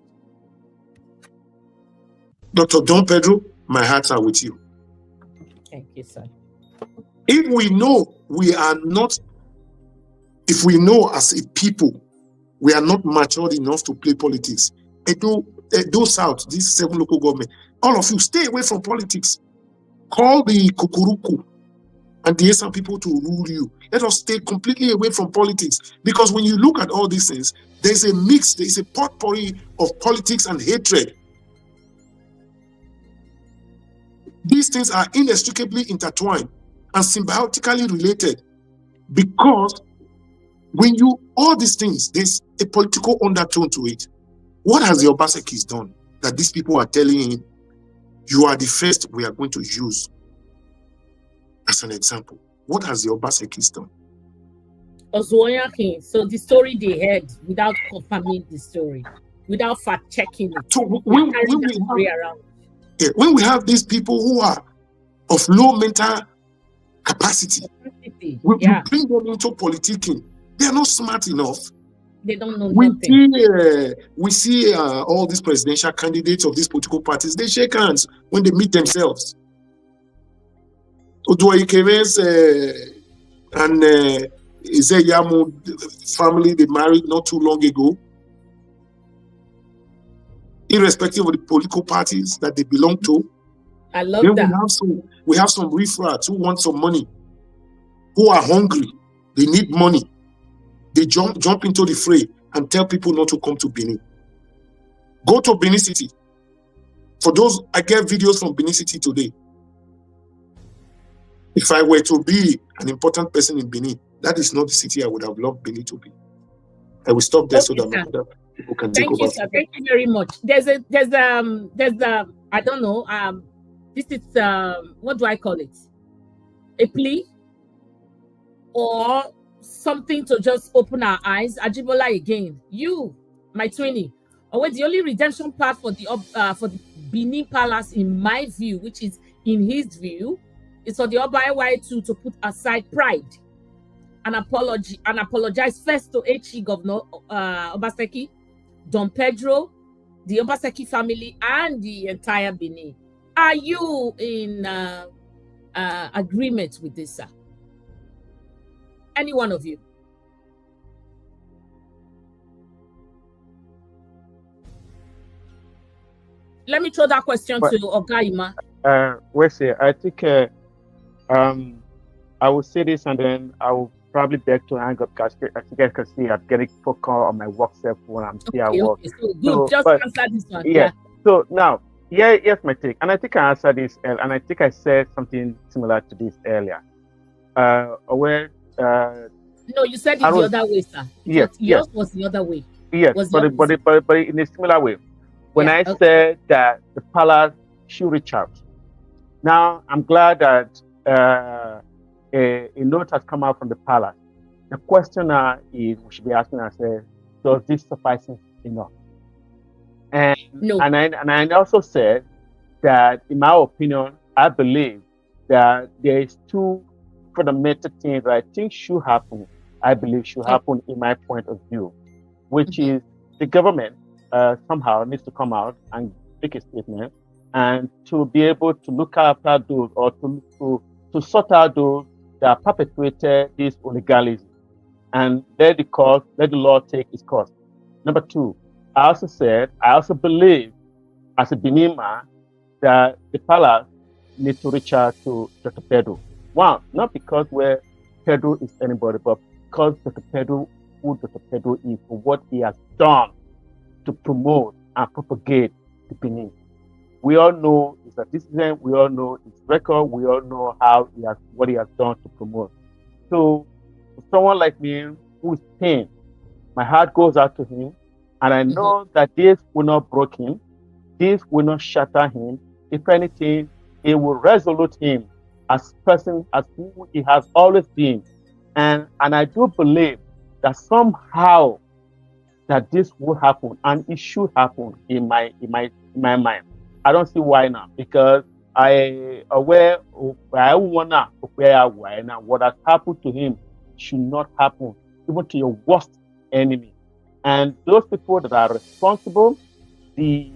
Dr. Don Pedro, my hearts are with you. Thank you, sir. If we know we are not, if we know as a people, we are not matured enough to play politics, Edo South, these 7 local government, all of you stay away from politics. Call the Kukuruku and the Esan people to rule you. Let us stay completely away from politics. Because when you look at all these things, there's a mix, there's a potpourri of politics and hatred. These things are inextricably intertwined and symbiotically related, because when you, all these things, there's a political undertone to it. What has the Obasekis done that these people are telling him, you are the first we are going to use as an example? What has the Obasekis done? So the story they heard without confirming the story, without fact-checking it. So when we have these people who are of low mental capacity, we bring them into politicking. They are not smart enough. They don't know nothing. We see all these presidential candidates of these political parties, they shake hands when they meet themselves. Oduwa Ikeme's and Izeyamu family, they married not too long ago. Irrespective of the political parties that they belong to. I love that. We have some riffraffs who want some money, who are hungry, they need money. They jump into the fray and tell people not to come to Benin. Go to Benin City. For those, I get videos from Benin City today. If I were to be an important person in Benin, that is not the city I would have loved Benin to be. I will stop there so that other people can take over. Thank you, sir. Thank you very much. There's I don't know, this is what do I call it? A plea or something to just open our eyes. Ajibola again, you, my twinnie, always the only redemption path for the Benin Palace, in my view, which is in his view, is for the Oba Y2 to put aside pride and apologize first to HE Governor Obaseki, Don Pedro, the Obaseki family and the entire Benin. Are you in agreement with this, sir? Any one of you? Let me throw that question to Ogaima. I think I will say this and then I will probably beg to hang up because I think I can see I'm getting focused on my work self when I'm here at work. Okay, so good. Just answer this one. Yeah. So now, here's my take. And I think I answered this, and I think I said something similar to this earlier. No, you said it the other way, sir. Yours was the other way. Yes, but in a similar way. When I said that the palace should reach out. Now, I'm glad that a note has come out from the palace. The question now is, we should be asking ourselves, does this suffice enough? And no. And I also said that, in my opinion, I believe that there is two fundamental things that I think should happen. I believe should happen in my point of view, which is the government somehow needs to come out and make a statement, and to be able to look after those, or to sort out those that perpetrated this illegalism, and let the law take its course. Number two, I also believe, as a Benin man, that the palace needs to reach out to Dr. Pedro. One, not because Pedro is anybody, but because Dr. Pedro, who Dr. Pedro is, for what he has done to promote and propagate the Benin. We all know his citizen, we all know his record, we all know what he has done to promote. So, for someone like me who is pained, my heart goes out to him, and I know that this will not break him, this will not shatter him. If anything, it will resolute him as person, as who he has always been. And I do believe that somehow that this will happen, and it should happen in my mind. I don't see why not, because I aware of what has happened to him should not happen even to your worst enemy. And those people that are responsible, the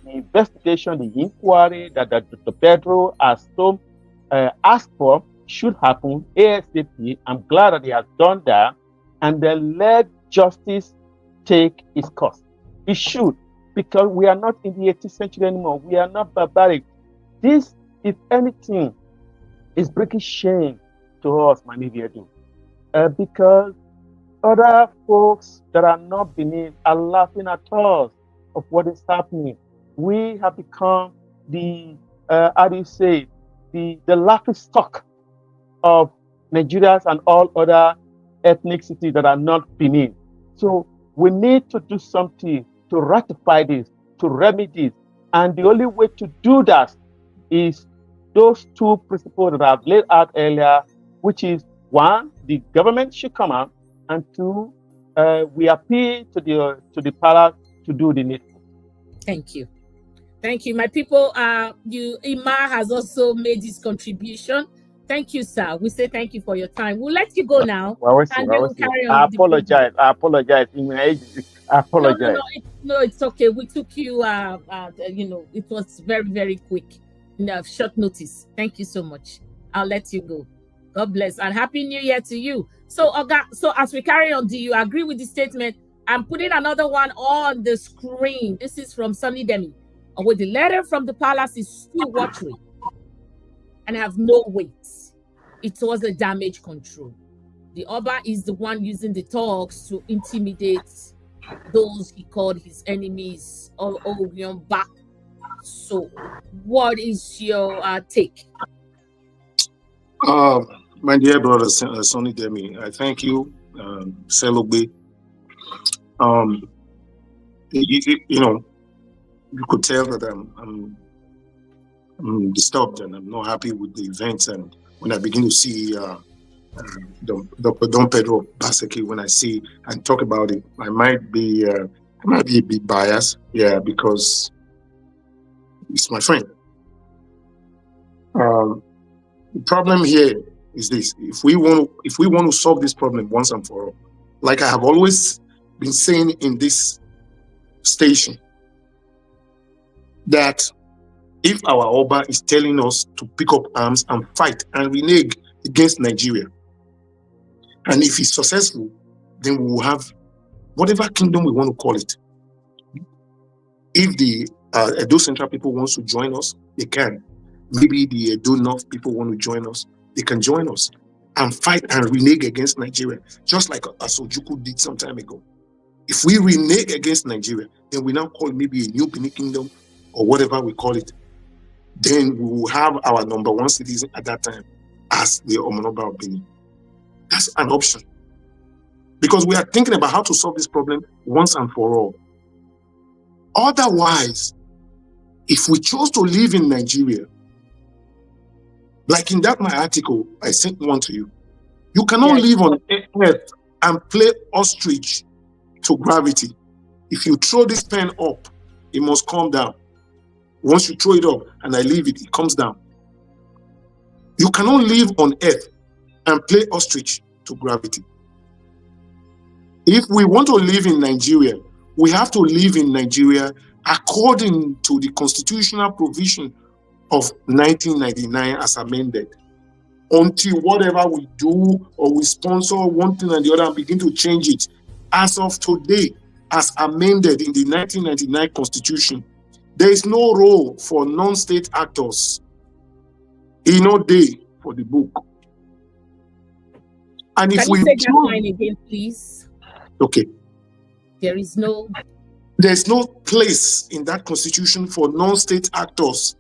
investigation, the inquiry that Dr. Pedro has so asked for should happen ASAP. I'm glad that he has done that, and then let justice take its course. It should, because we are not in the 18th century anymore. We are not barbaric. This, if anything, is bringing shame to us, Maniviedu, because other folks that are not beneath are laughing at us of what is happening. We have become the laughing stock of Nigerians and all other ethnicities that are not beneath. So we need to do something to ratify this, to remedy this. And the only way to do that is those two principles that I've laid out earlier, which is, one, the government should come out, and two, we appeal to the palace to do the needful. Thank you. Thank you. My people, Ima has also made his contribution. Thank you, sir. We say thank you for your time. We'll let you go now. We'll carry on. I apologize. I apologize. I apologize. No, it's okay. We took you, it was very, very quick. Short notice. Thank you so much. I'll let you go. God bless, and Happy New Year to you. So, Oga, as we carry on, do you agree with the statement? I'm putting another one on the screen. This is from Sunny Demi. With the letter from the palace is still watery and have no weight. It was a damage control. The Oba is the one using the talks to intimidate those he called his enemies all over back. So, what is your take? My dear brother, Sonny Demi, I thank you, Selogbe. You could tell that I'm disturbed and I'm not happy with the events. And when I begin to see Don Pedro Baseki, when I see and talk about it, I might be a bit biased, because it's my friend. The problem here is this: if we want to solve this problem once and for all, like I have always been saying in this station, that if our Oba is telling us to pick up arms and fight and renege against Nigeria, and if he's successful, then we will have whatever kingdom we want to call it. If the Edo Central people wants to join us, they can. Maybe the Edo North people want to join us, they can join us and fight and renege against Nigeria, just like Asojuku did some time ago. If we renege against Nigeria, then we now call it maybe a new Benin kingdom or whatever we call it. Then we will have our number one citizen at that time as the Omonoba of Benin. That's an option. Because we are thinking about how to solve this problem once and for all. Otherwise, if we chose to live in Nigeria, like in that my article, I sent one to you, you cannot live on earth and play ostrich to gravity. If you throw this pen up, it must come down. Once you throw it up and I leave it, it comes down. You cannot live on earth and play ostrich to gravity. If we want to live in Nigeria, we have to live in Nigeria according to the constitutional provision of 1999 as amended. Until whatever we do or we sponsor one thing and the other and begin to change it, as of today, as amended in the 1999 Constitution, there is no role for non-state actors. No day for the book. And if Can you say that line again, please? Okay. There's no place in that Constitution for non-state actors.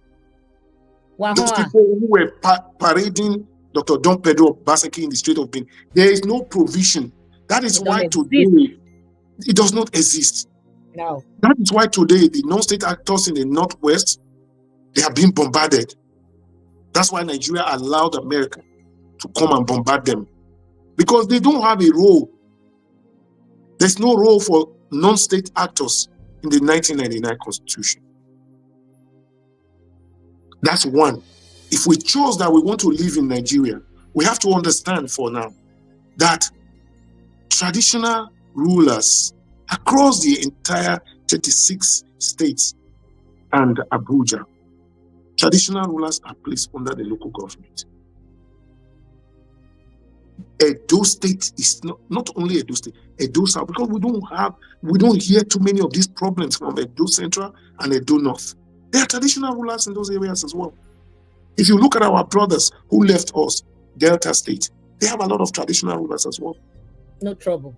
Wow. Those people who were parading Dr. Don Pedro Baseki in the Strait of Benin, there is no provision. That is why today it does not exist. No. That is why today the non-state actors in the Northwest, they are being bombarded. That's why Nigeria allowed America to come and bombard them. Because they don't have a role. There's no role for non-state actors in the 1999 Constitution. That's one. If we chose that we want to live in Nigeria, we have to understand for now that traditional rulers across the entire 36 states and Abuja, traditional rulers are placed under the local government. Edo State is not only Edo State, Edo South, because we don't hear too many of these problems from Edo Central and Edo North. There are traditional rulers in those areas as well. If you look at our brothers who left us, Delta State, they have a lot of traditional rulers as well. No trouble.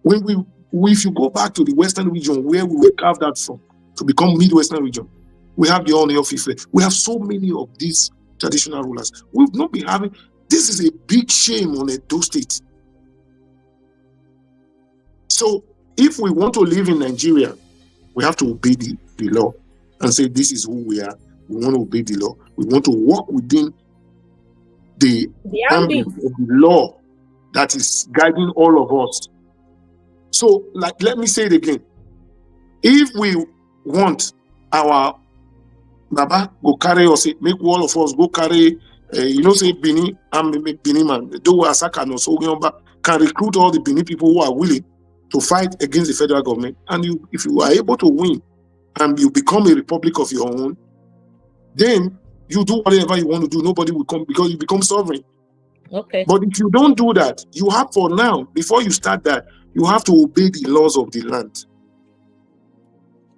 If you go back to the Western region where we were carved out from to become Midwestern region, we have the Oni of Ife. We have so many of these traditional rulers. We've not been having. This is a big shame on Edo State. So if we want to live in Nigeria, we have to obey the law and say this is who we are. We want to obey the law. We want to walk within the ambit of the law that is guiding all of us. So, let me say it again. If we want our Baba go carry us, make all of us go carry, say Bini, I'm a Bini man, do Asaka no so can recruit all the Bini people who are willing to fight against the federal government. And if you are able to win and you become a republic of your own, then you do whatever you want to do. Nobody will come because you become sovereign. Okay. But if you don't do that, you have for now, before you start that, you have to obey the laws of the land.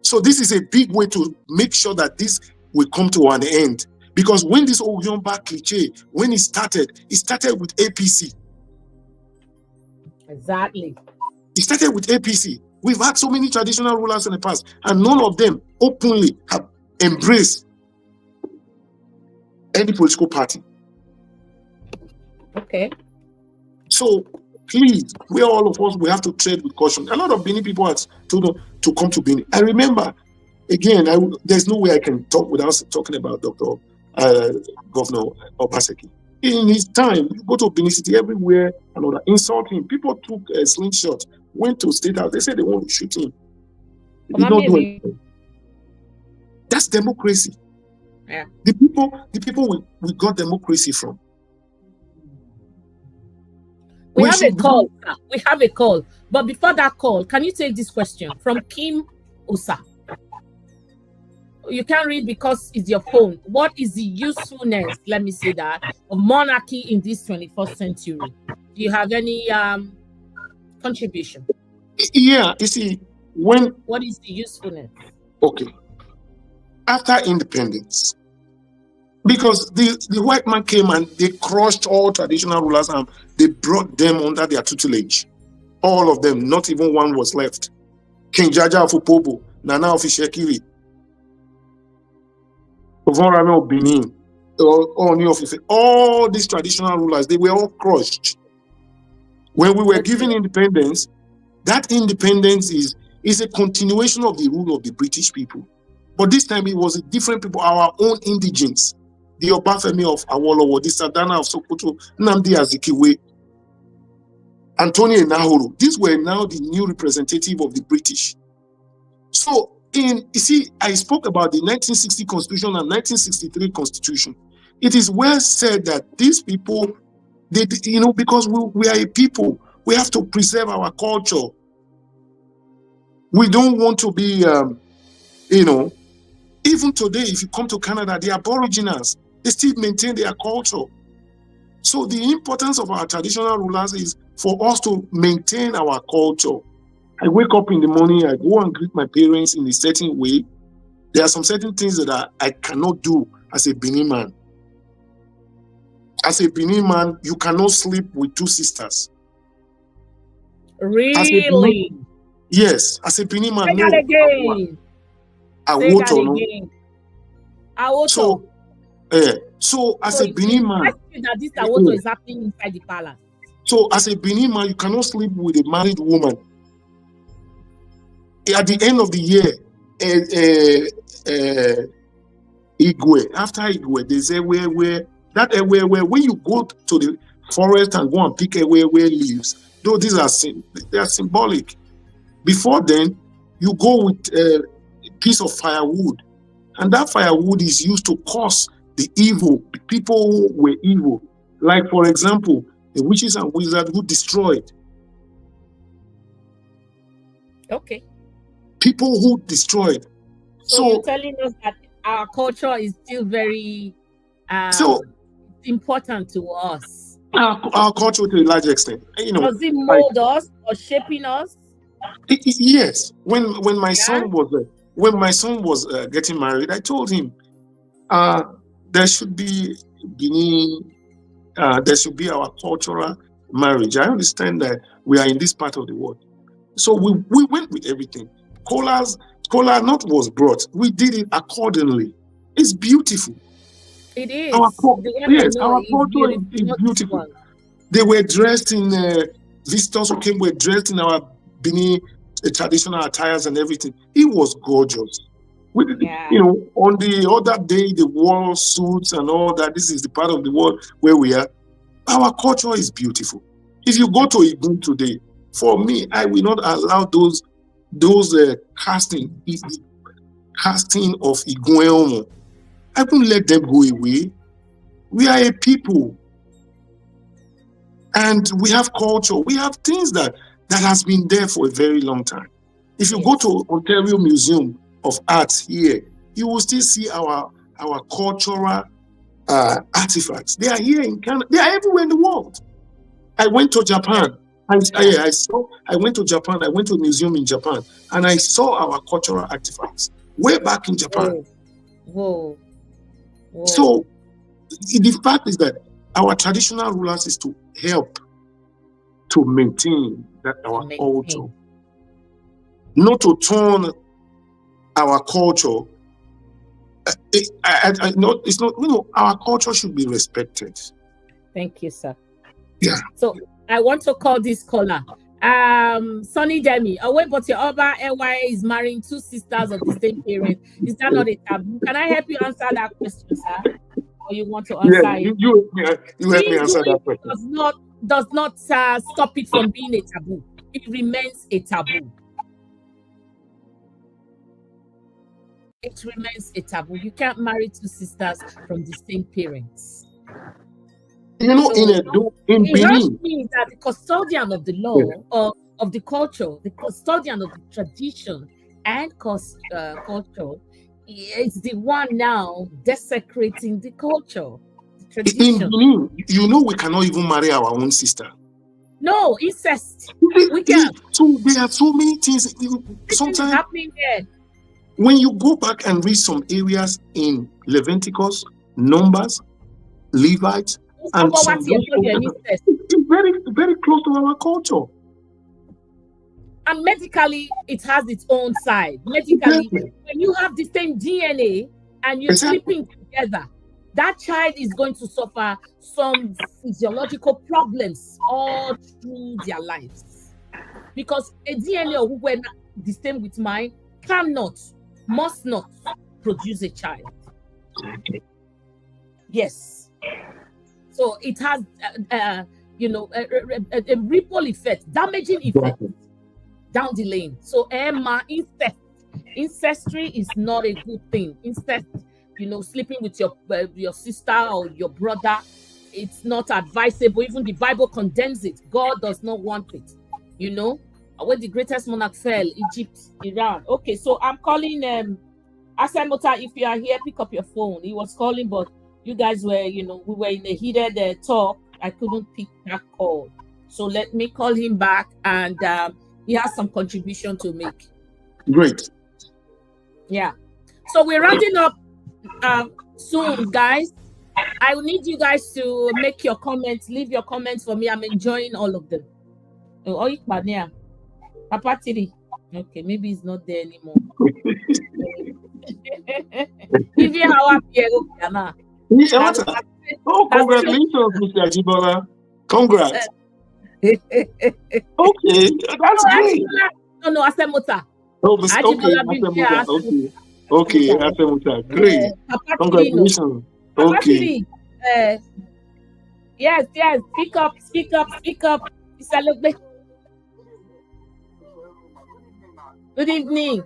So this is a big way to make sure that this will come to an end. Because when this Oyomba cliche, when it started with APC. Exactly. It started with APC. We've had so many traditional rulers in the past, and none of them openly have embraced any political party. Okay. So please, all of us, we have to tread with caution. A lot of Benin people had told to come to Benin. I remember, again, there's no way I can talk without talking about Governor Obaseki. In his time, you go to Benin City everywhere, insult him. People took a slingshot, went to State House. They said they want to shoot him. He did not do anything. That's democracy. Yeah. The people we got democracy from. We have a call. We have a call. But before that call, can you take this question from Kim Osa? You can't read because it's your phone. What is the usefulness, let me say that, of monarchy in this 21st century? Do you have any contribution? Yeah, you see, what is the usefulness? Okay. After independence, because the white man came and they crushed all traditional rulers and they brought them under their tutelage. All of them, not even one was left. King Jaja of Opobo, Nana of Ishekiri, Ovonrame of Benin, all these traditional rulers, they were all crushed. When we were given independence, that independence is a continuation of the rule of the British people. But this time it was a different people, our own indigents. The Obafemi of Awolowo, the Sadana of Sokoto, Nnamdi Azikiwe, Antonio Nahoro. These were now the new representative of the British. So, you see, I spoke about the 1960 Constitution and 1963 Constitution. It is well said that these people, because we are a people, we have to preserve our culture. We don't want to be, even today, if you come to Canada, the Aboriginals, they still maintain their culture. So the importance of our traditional rulers is for us to maintain our culture. I wake up in the morning, I go and greet my parents in a certain way. There are some certain things that I cannot do as a Benin man. As a Benin man, you cannot sleep with two sisters. Really? Yes, as a Benin man, no. Again. Say that again. So as a Benin man, that this awoto is happening inside the palace. So as a Benin man, you cannot sleep with a married woman. At the end of the year, Igwe, after Igwe, they say where when you go to the forest and go and pick away where leaves, though these are they are symbolic. Before then, you go with a piece of firewood, and that firewood is used to cause the evil, the people who were evil. Like, for example, the witches and wizards who destroyed. Okay. People who destroyed. So you're telling us that our culture is still very important to us. Our culture to a large extent. Does it mold us or shaping us? Yes. When my son was getting married, I told him there should be there should be our cultural marriage. I understand that we are in this part of the world, so we went with everything. Kola not was brought. We did it accordingly. It's beautiful. It is. Our culture is beautiful. One. They were dressed in visitors who came were dressed in our Benin traditional attires and everything. It was gorgeous. On the other day they wore suits and all that. This is the part of the world where we are. Our culture is beautiful. If you go to Igun today, for me, I will not allow those casting of Igueomo. I won't let them go away. We are a people, and we have culture. We have things that has been there for a very long time. If you go to Ontario Museum of Art here, you will still see our cultural artifacts. They are here in Canada. They are everywhere in the world. I went to Japan. I went to Japan. I went to a museum in Japan, and I saw our cultural artifacts way back in Japan. Whoa. So the fact is that our traditional rulers is to help to maintain our culture, not to turn our culture. It's not. Our culture should be respected. Thank you, sir. Yeah. So I want to call this caller. Sonny Demi. But your Oba NY is marrying two sisters of the same parent. Is that not a taboo? Can I help you answer that question, sir? Or you want to answer it? You help me answer that question. Does not stop it from being a taboo. It remains a taboo. It remains a taboo. You can't marry two sisters from the same parents. In Benin, means that the custodian of the law or of the culture, the custodian of the tradition and culture it's the one now desecrating the culture, the tradition. In Benin, you know, we cannot even marry our own sister. No, incest. We There- can. So there are so many things. This thing is Sometimes happening there. when you go back and read some areas in Leviticus, Numbers, Levites, and But some what's your problem? Incest. it's very, very close to our culture. And medically, it has its own side. Medically, when you have the same DNA and you're Exactly. sleeping together, that child is going to suffer some physiological problems all through their lives. Because a DNA who were not the same with mine cannot, must not produce a child. Yes. So it has, you know, a ripple effect, damaging effect down the lane. So Emma, incestry is not a good thing. Incest, you know, sleeping with your sister or your brother, it's not advisable. Even the Bible condemns it. God does not want it. You know, when the greatest monarch fell, Egypt, Iran. Okay, so I'm calling Asamota. If you are here, pick up your phone. He was calling, but you guys were, you know, we were in a heated talk. I couldn't pick that call. So let me call him back, and he has some contribution to make. Great. Yeah. So we're rounding up soon, guys. I will need you guys to make your comments, leave your comments for me. I'm enjoying all of them. Oh, Papa Tiri. Okay, maybe he's not there anymore. If you are Oh, congratulations, Mr. Ajibola. Congrats. Okay, that's great. No, Asemota. Oh, okay, Asemota. Okay, Asemota. Great. Congratulations. Okay. Yes. Speak up. Good evening.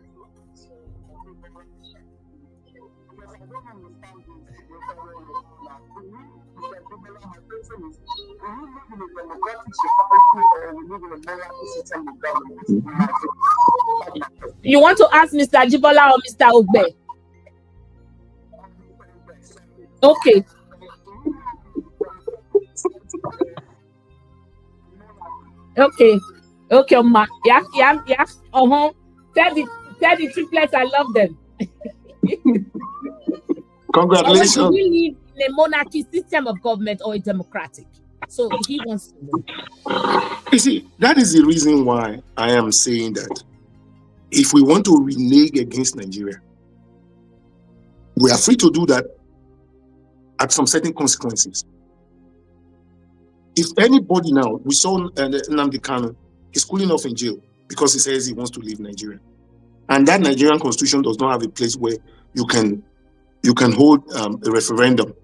You want to ask Mr. Ajibola or Mr. Ogbe? Okay. Okay, ma. Yeah. Tell the triplets I love them. Congratulations. Do we live in a monarchy system of government or a democratic? So he wants to know. You see, that is the reason why I am saying that if we want to renege against Nigeria, we are free to do that at some certain consequences. If anybody now, we saw Nnamdi Kanu is cooling off in jail because he says he wants to leave Nigeria. And that Nigerian constitution does not have a place where you can hold a referendum.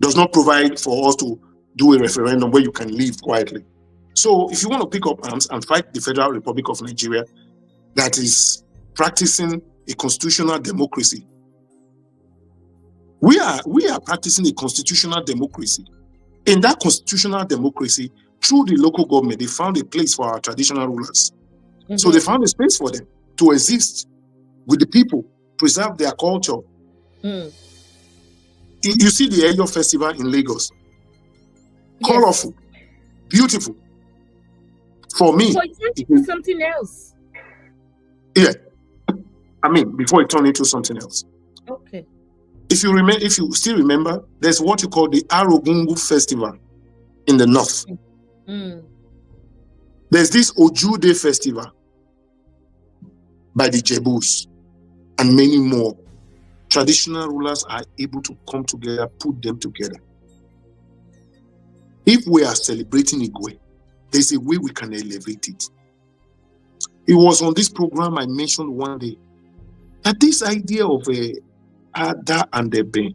Does not provide for us to do a referendum where you can live quietly. So if you want to pick up arms and fight the Federal Republic of Nigeria that is practicing a constitutional democracy, we are practicing a constitutional democracy. In that constitutional democracy, through the local government, they found a place for our traditional rulers. Mm-hmm. So they found a space for them to exist with the people, preserve their culture. Mm. You see the Eyo Festival in Lagos. Yes. Colorful, beautiful. For me, it's something else. Yeah. I mean, before it turned into something else. Okay. If you still remember, there's what you call the Arogungu Festival in the north. Mm. There's this Ojude Festival by the Jebus and many more. Traditional rulers are able to come together, put them together. If we are celebrating Igwe, there's a way we can elevate it. It was on this program I mentioned one day that this idea of a Ada and Ebe,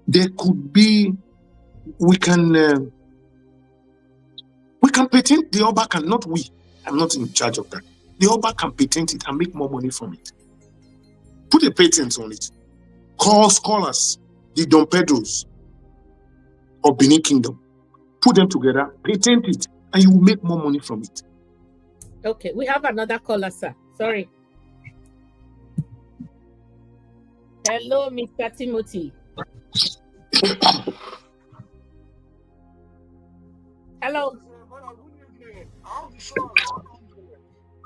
there could be, we can patent the Oba can, not we. I'm not in charge of that. The Oba can patent it and make more money from it. Put a patent on it. Call scholars, the Don Pedros of Benin Kingdom. Put them together, patent it, and you will make more money from it. Okay, we have another caller, sir. Sorry. Hello, Mr. Timothy. Hello.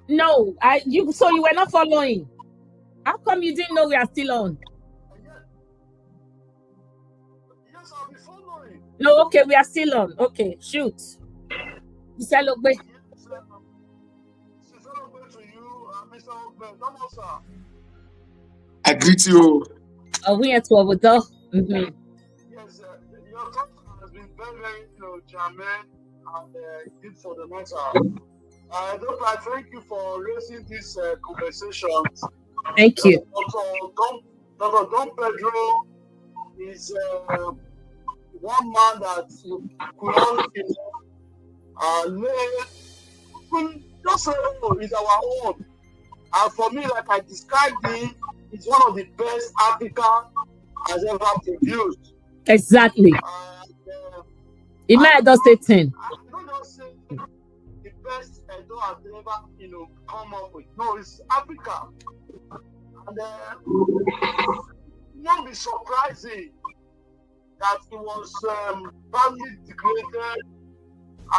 No, so you were not following. How come you didn't know we are still on? Yes, I'll be following. No, okay, we are still on. Okay, shoot. Mr. Logbe. To you, Mr. Ogbe, sir. I greet you. We at Wabudo. Yes, your talk has been very, germane and good for the matter. I thank you for raising this conversation. Thank you. Dr. Don Pedro is one man that you could not lay, just say, is our own. And for me, like I described him, he's one of the best Africa has ever produced. Exactly. It might just say 10. I don't just say the best Edo has ever, come up with. No, it's Africa. And it won't be surprising that it was badly degraded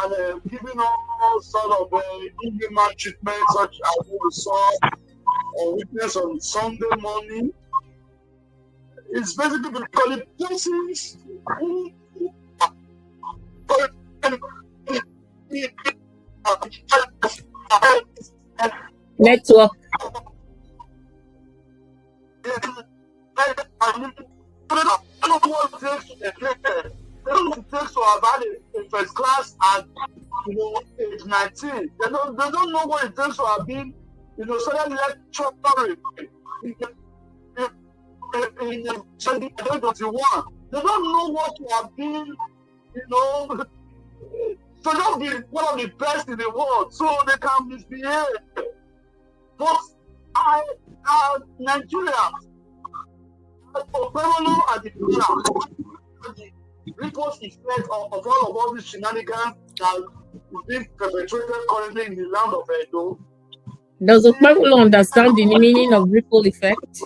and given all sort of inhuman treatment, such as we saw or witnessed on Sunday morning. It's basically because the persons who network. They don't take so about a first class at age 19. They don't know what it takes to have been suddenly lecturing in 2021. They don't know what to have been, to just be one of the best in the world, so they can misbehave. But Nigerians, Perpetrators are the ripple effect of all these shenanigans that is being perpetrated currently in the land of Edo. Does the people understand the meaning of ripple effect?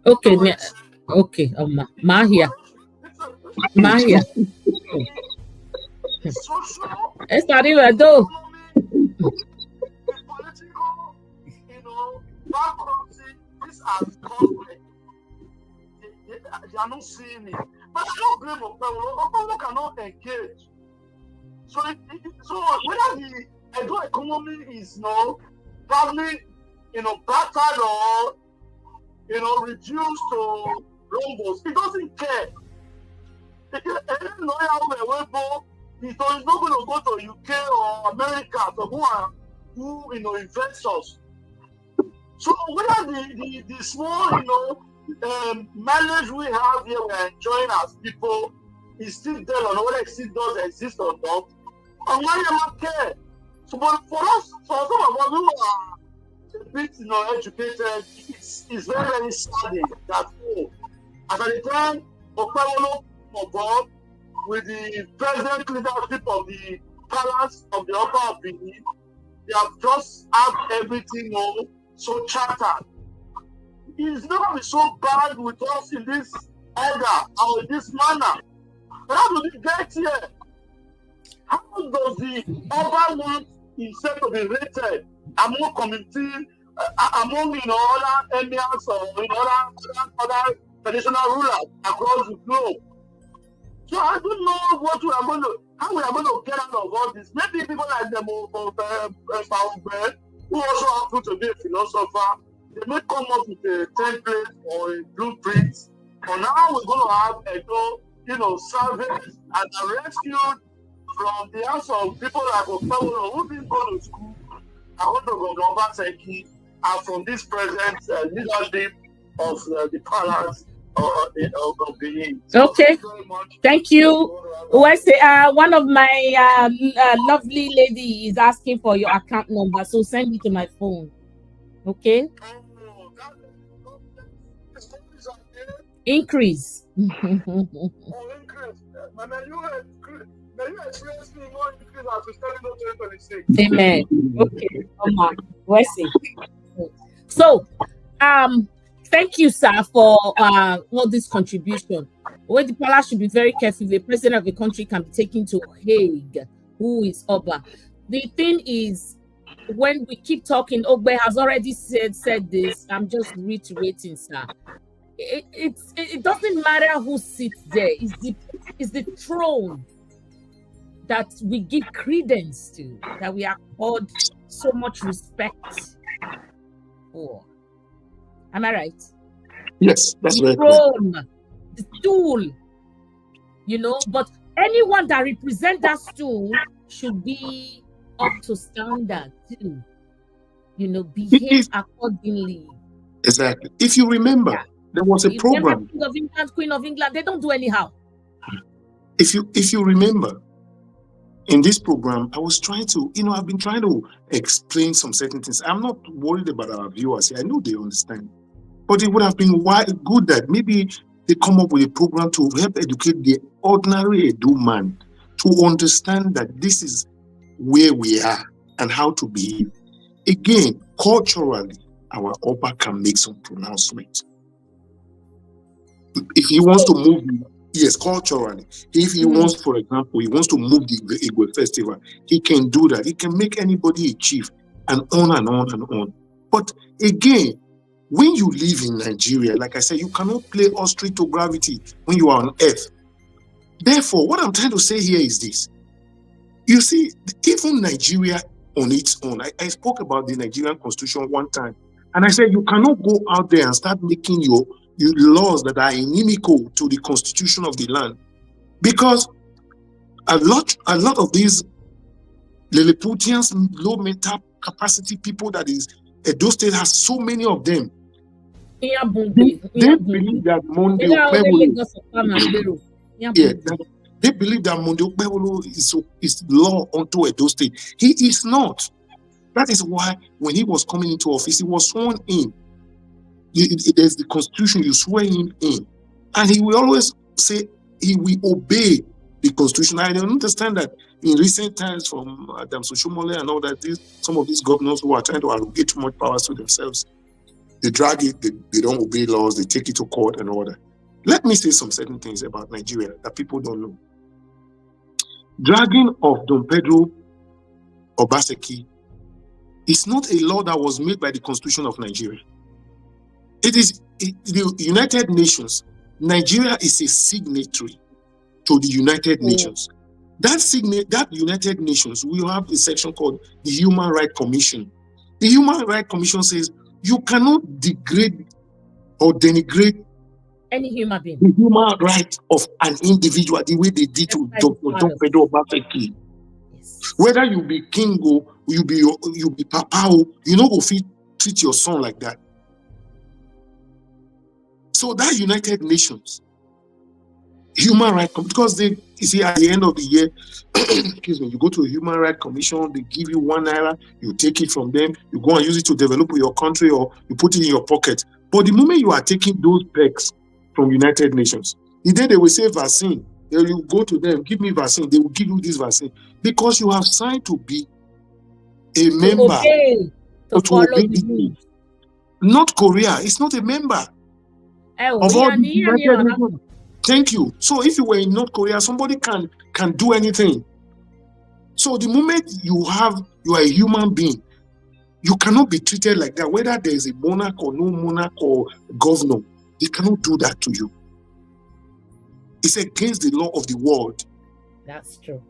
Okay, okay, Mahia. It's not even though. Political, bankruptcy, these are conflict. They are not seeing it. But I don't blame Okpebolo cannot engage. So whether the Edo economy is probably battered or reduced to rumbles, he doesn't care. He's not going to go to UK or America to go and do investors. So whether the small mileage we have here we are enjoying as people is still there or not, whether it still does exist or not, and why you not care. So but for us, for some of us who are a bit educated, it's very, very sad that as at the time Okpebolo for God with the present leadership of the palace of the Upper of Benin, they have just had everything so chartered. It's never been so bad with us in this order or in this manner. But how do we get here? How does the Upper want himself to be rated among community, among other emirs or other traditional rulers across the globe? So I don't know how we are going to get out of all this. Maybe people like them who also happen to be a philosopher, they may come up with a template or a blueprint. But now we're going to have Edo, salvaged and rescued from the hands of people like Okpebolo who didn't go to school, and and from this present leadership of the palace of Benin. Okay, thank you. One of my lovely lady is asking for your account number, so send it to my phone. Okay. Increase. Increase. May you experience me more increase as we start in 2026. Amen. Okay. We'll see. So, thank you, sir, for all this contribution. When the palace should be very careful, the president of a country can be taken to Hague, who is Oba. The thing is, when we keep talking, Ogbe has already said this. I'm just reiterating, sir. It doesn't matter who sits there. It's the throne that we give credence to, that we accord so much respect for. Am I right? Yes, that's the right. throne, the stool, but anyone that represents that stool should be up to standard too. Behave accordingly. Exactly. If you remember, there was a program. King of England, Queen of England, they don't do anyhow. If you remember, in this program, I was trying to, I've been trying to explain some certain things. I'm not worried about our viewers here. I know they understand. But it would have been good that maybe they come up with a program to help educate the ordinary Edo man to understand that this is where we are and how to behave. Again, culturally, our Oba can make some pronouncement. If he wants to move, yes, culturally. If he wants, for example, he wants to move the Igwe festival, he can do that. He can make anybody a chief and on and on and on. But again, when you live in Nigeria, like I said, you cannot play ostrich to gravity when you are on earth. Therefore, what I'm trying to say here is this. You see, even Nigeria on its own, I spoke about the Nigerian constitution one time, and I said you cannot go out there and start making your laws that are inimical to the constitution of the land, because a lot of these Lilliputians, low mental capacity people that is Edo State has so many of them. They believe that Monday they believe that Monday is law unto Edo State. He is not. That is why when he was coming into office, he was sworn in. There's the constitution, you swear him in. And he will always say he will obey the constitution. I don't understand that in recent times from Adam Soshomole and all that, some of these governors who are trying to allocate too much powers to themselves, they drag it, they don't obey laws, they take it to court and all that. Let me say some certain things about Nigeria that people don't know. Dragging of Don Pedro Obaseki is not a law that was made by the Constitution of Nigeria. It is the United Nations. Nigeria is a signatory to the United Nations. That United Nations, we have a section called the Human Rights Commission. The Human Rights Commission says you cannot degrade or denigrate any human being, the human right of an individual, the way they did to Dr. Pedro Obaseki. Yes. Whether you be king or you be papa, you know, go treat your son like that. So that United Nations, Human Rights, because you see, at the end of the year, excuse me, you go to a Human Rights Commission, they give you $1, you take it from them, you go and use it to develop your country, or you put it in your pocket. But the moment you are taking those perks from United Nations, the day they will say vaccine, you go to them, give me vaccine, they will give you this vaccine, because you have signed to be a member. To follow the rules. Not Korea, it's not a member. Of all the United Nations. Thank you. So if you were in North Korea, somebody can do anything. So the moment you are a human being, you cannot be treated like that. Whether there is a monarch or no monarch or governor, they cannot do that to you. It's against the law of the world. That's true.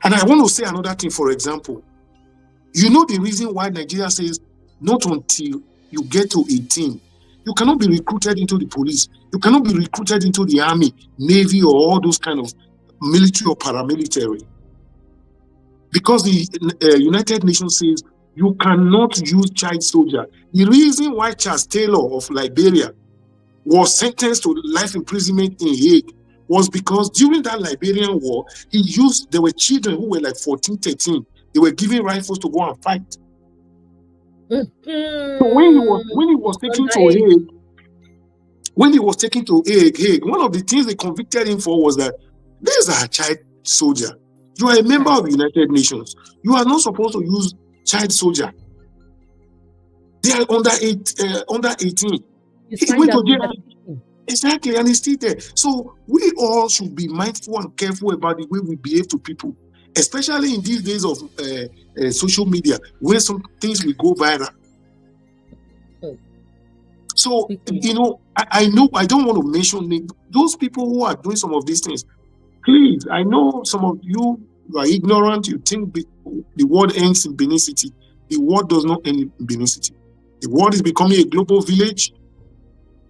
And I want to say another thing, for example. You know the reason why Nigeria says not until you get to 18, you cannot be recruited into the police. You cannot be recruited into the army, navy, or all those kind of military or paramilitary. Because the United Nations says you cannot use child soldier. The reason why Charles Taylor of Liberia was sentenced to life imprisonment in Hague was because during that Liberian war, there were children who were like 14, 13. They were given rifles to go and fight. So when he was taken to Hague, one of the things they convicted him for was that these are child soldier. You are a member of the United Nations. You are not supposed to use child soldier. They are under 18. He went to jail. Exactly, and he's still there. So we all should be mindful and careful about the way we behave to people, especially in these days of social media, where some things will go viral. So, I know I don't want to mention those people who are doing some of these things. Please, I know some of you are ignorant. You think the world ends in Benin City. The world does not end in Benin City. The world is becoming a global village,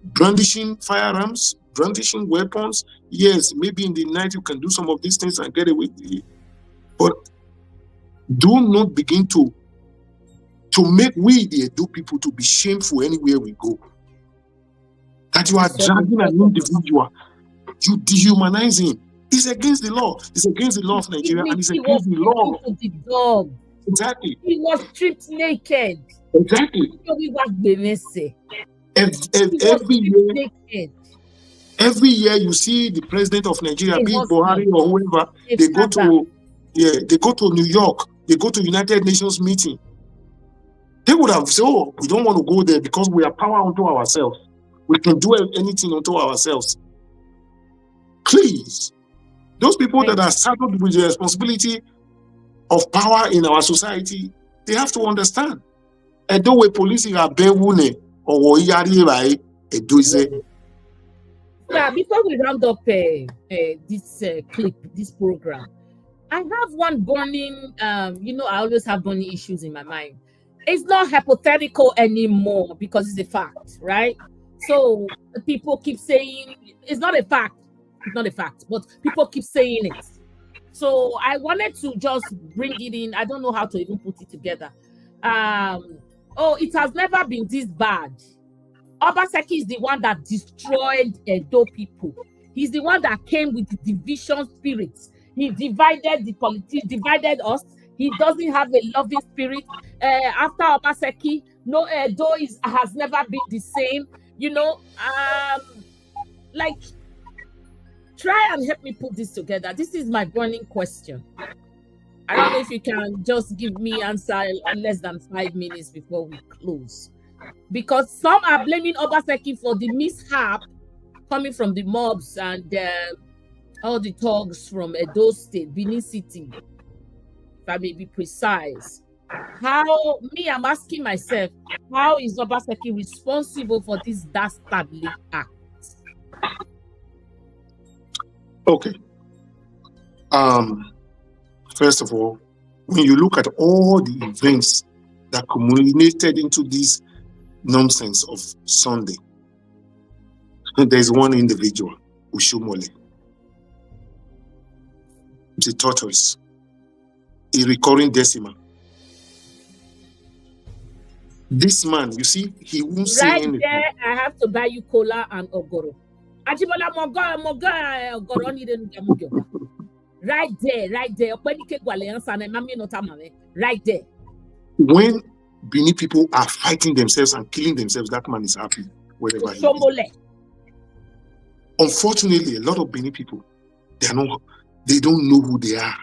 brandishing firearms, brandishing weapons. Yes, maybe in the night you can do some of these things and get away with it. But do not begin to make we the Edo people to be shameful anywhere we go. That you are dragging an individual, you dehumanize him. It's against the law. It's against the law of Nigeria, and it's against the law. Dog. Exactly. He was stripped naked. Exactly. Every year you see the president of Nigeria, be it Buhari or whoever, they go to New York, they go to United Nations meeting. They would have said, oh, we don't want to go there because we are power unto ourselves. We can do anything unto ourselves. Please, those people that are saddled with the responsibility of power in our society, they have to understand. And though we police are or yeah, before we round up this clip, this program, I have one burning, I always have burning issues in my mind. It's not hypothetical anymore because it's a fact, right? So people keep saying it's not a fact. It's not a fact, but people keep saying it. So I wanted to just bring it in. I don't know how to even put it together. It has never been this bad. Obaseki is the one that destroyed Edo people. He's the one that came with the division spirit. He divided the politics, divided us. He doesn't have a loving spirit. After Obaseki, no Edo has never been the same. Try and help me put this together. This is my burning question. I don't know if you can just give me answer in less than 5 minutes before we close. Because some are blaming Obaseki for the mishap coming from the mobs and all the thugs from Edo State, Benin City, if I may be precise. I'm asking myself, how is Obaseki responsible for this dastardly act? Okay. First of all, when you look at all the events that culminated into this nonsense of Sunday, there's one individual, Ushumole. It's a tortoise, a recurring decimal. This man, you see, he won't say anything. Right there, I have to buy you cola and ogoro. Ajibola ogoro ni right there. Right there. When Benin people are fighting themselves and killing themselves, that man is happy wherever he is. Unfortunately, a lot of Benin people, they don't know who they are.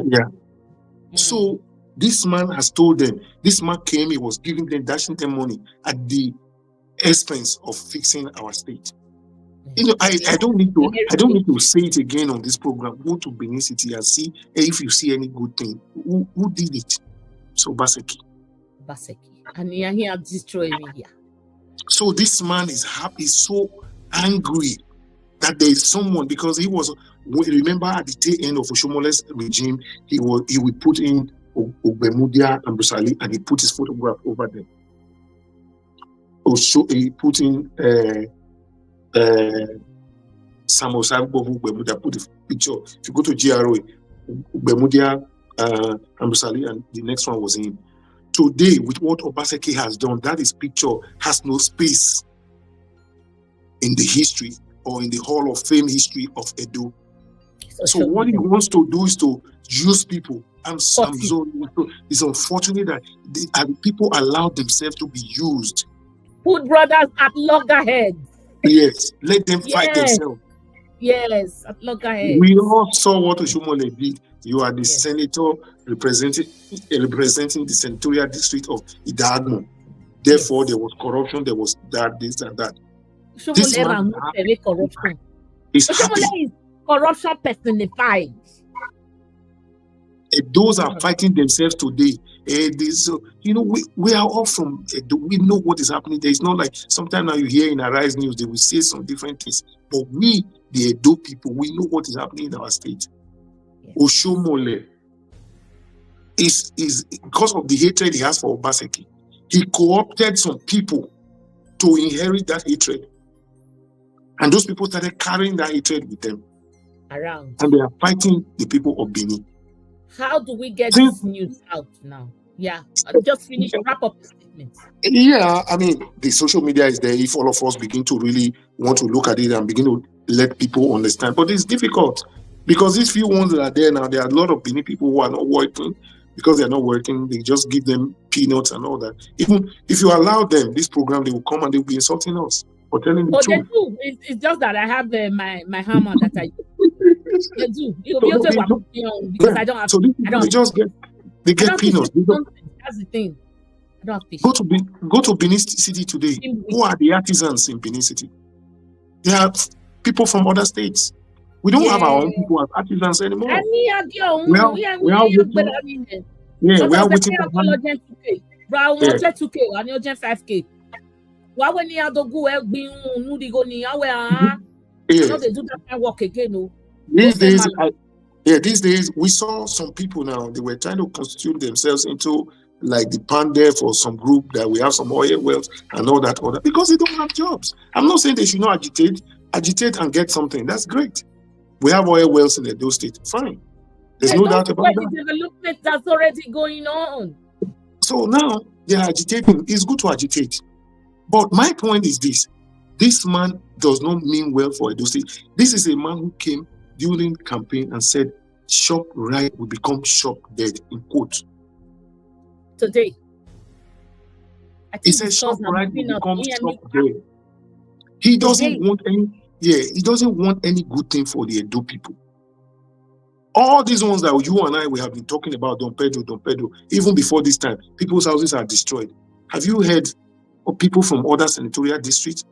Yeah. So this man has told them, this man came, he was giving them, dashing them money at the expense of fixing our state. I don't need to say it again on this program. Go to Benin City and see if you see any good thing. Who did it? So Baseki. And he has destroyed media. So this man is happy, so angry that there is someone, because he was, remember at the tail end of Oshomole's regime, he would put in Ogbemudia and Brusali, and he put his photograph over them. Also, he put in Samuel Sabovu Ogbemudia, put the picture. If you go to GRO, Ogbemudia and Brusali, and the next one was in. Today, with what Obaseki has done, that his picture has no space in the history or in the Hall of Fame history of Edo. So what he wants to do is to use people. It's unfortunate that people allow themselves to be used. Put brothers at loggerheads. Yes, let them fight themselves. Yes, at loggerheads. We all saw what Oshomole did. You are the Yes. senator representing the senatorial district of Idagmo. Therefore, Yes. there was corruption, there was that, this, and that. This Oshomole man ran with corruption. is Oshomole happy. is corruption personified. Those are fighting themselves today. We are all from, we know what is happening. There is not like, sometimes now you hear in Arise News, they will say some different things. But we, the Edo people, we know what is happening in our state. Yes. Oshomole is because of the hatred he has for Obaseki, he co-opted some people to inherit that hatred. And those people started carrying that hatred with them. Around. And they are fighting the people of Benin. How do we get this news out now? Yeah, I'll just finish, wrap up the statement. Yeah, I mean, the social media is there if all of us begin to really want to look at it and begin to let people understand. But it's difficult because these few ones that are there now, there are a lot of Benin people who are not working. Because they're not working, they just give them peanuts and all that. Even if you allow them this program, they will come and they will be insulting us for telling the truth. They do. It's just that I have my hammer that I use. They do. Because I don't have. So they just get peanuts. That's the thing. I don't have patience. Go to Benin City today. Who are the artisans in Benin City? They are people from other states. We don't have our own people as artisans anymore. We are waiting. Yeah, we are waiting for one. Yeah. 5K. Why when you do go they do that kind of work again? These days we saw some people now. They were trying to constitute themselves into like the pandar for some group that we have some oil wells and all that because they don't have jobs. I'm not saying they should not agitate and get something. That's great. We have oil wells in the Edo State. Fine. There's no doubt about that. The development that's already going on. So now they are agitating. It's good to agitate. But my point is this. This man does not mean well for Edo State. This is a man who came during the campaign and said, shop right will become shop dead, in quote. Today. He said shop right will become shop dead. He doesn't want any... Yeah, he doesn't want any good thing for the Edo people. All these ones that you and I we have been talking about, Don Pedro, even before this time, people's houses are destroyed. Have you heard of people from other senatorial districts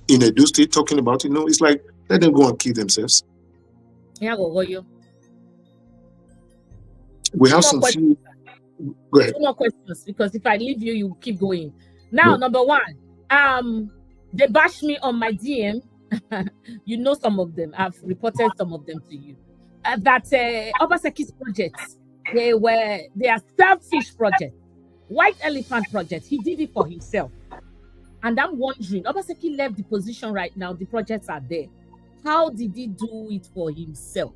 in Edo State talking about it? No, it's like, let them go and kill themselves. Yeah, go you. We have some few... Go ahead. 2 more questions, because if I leave you, you keep going. Now, number one, they bashed me on my DM. You know some of them. I've reported some of them to you. That Obaseki's projects, they are selfish projects. White Elephant project, he did it for himself. And I'm wondering, Obaseki left the position right now, the projects are there. How did he do it for himself?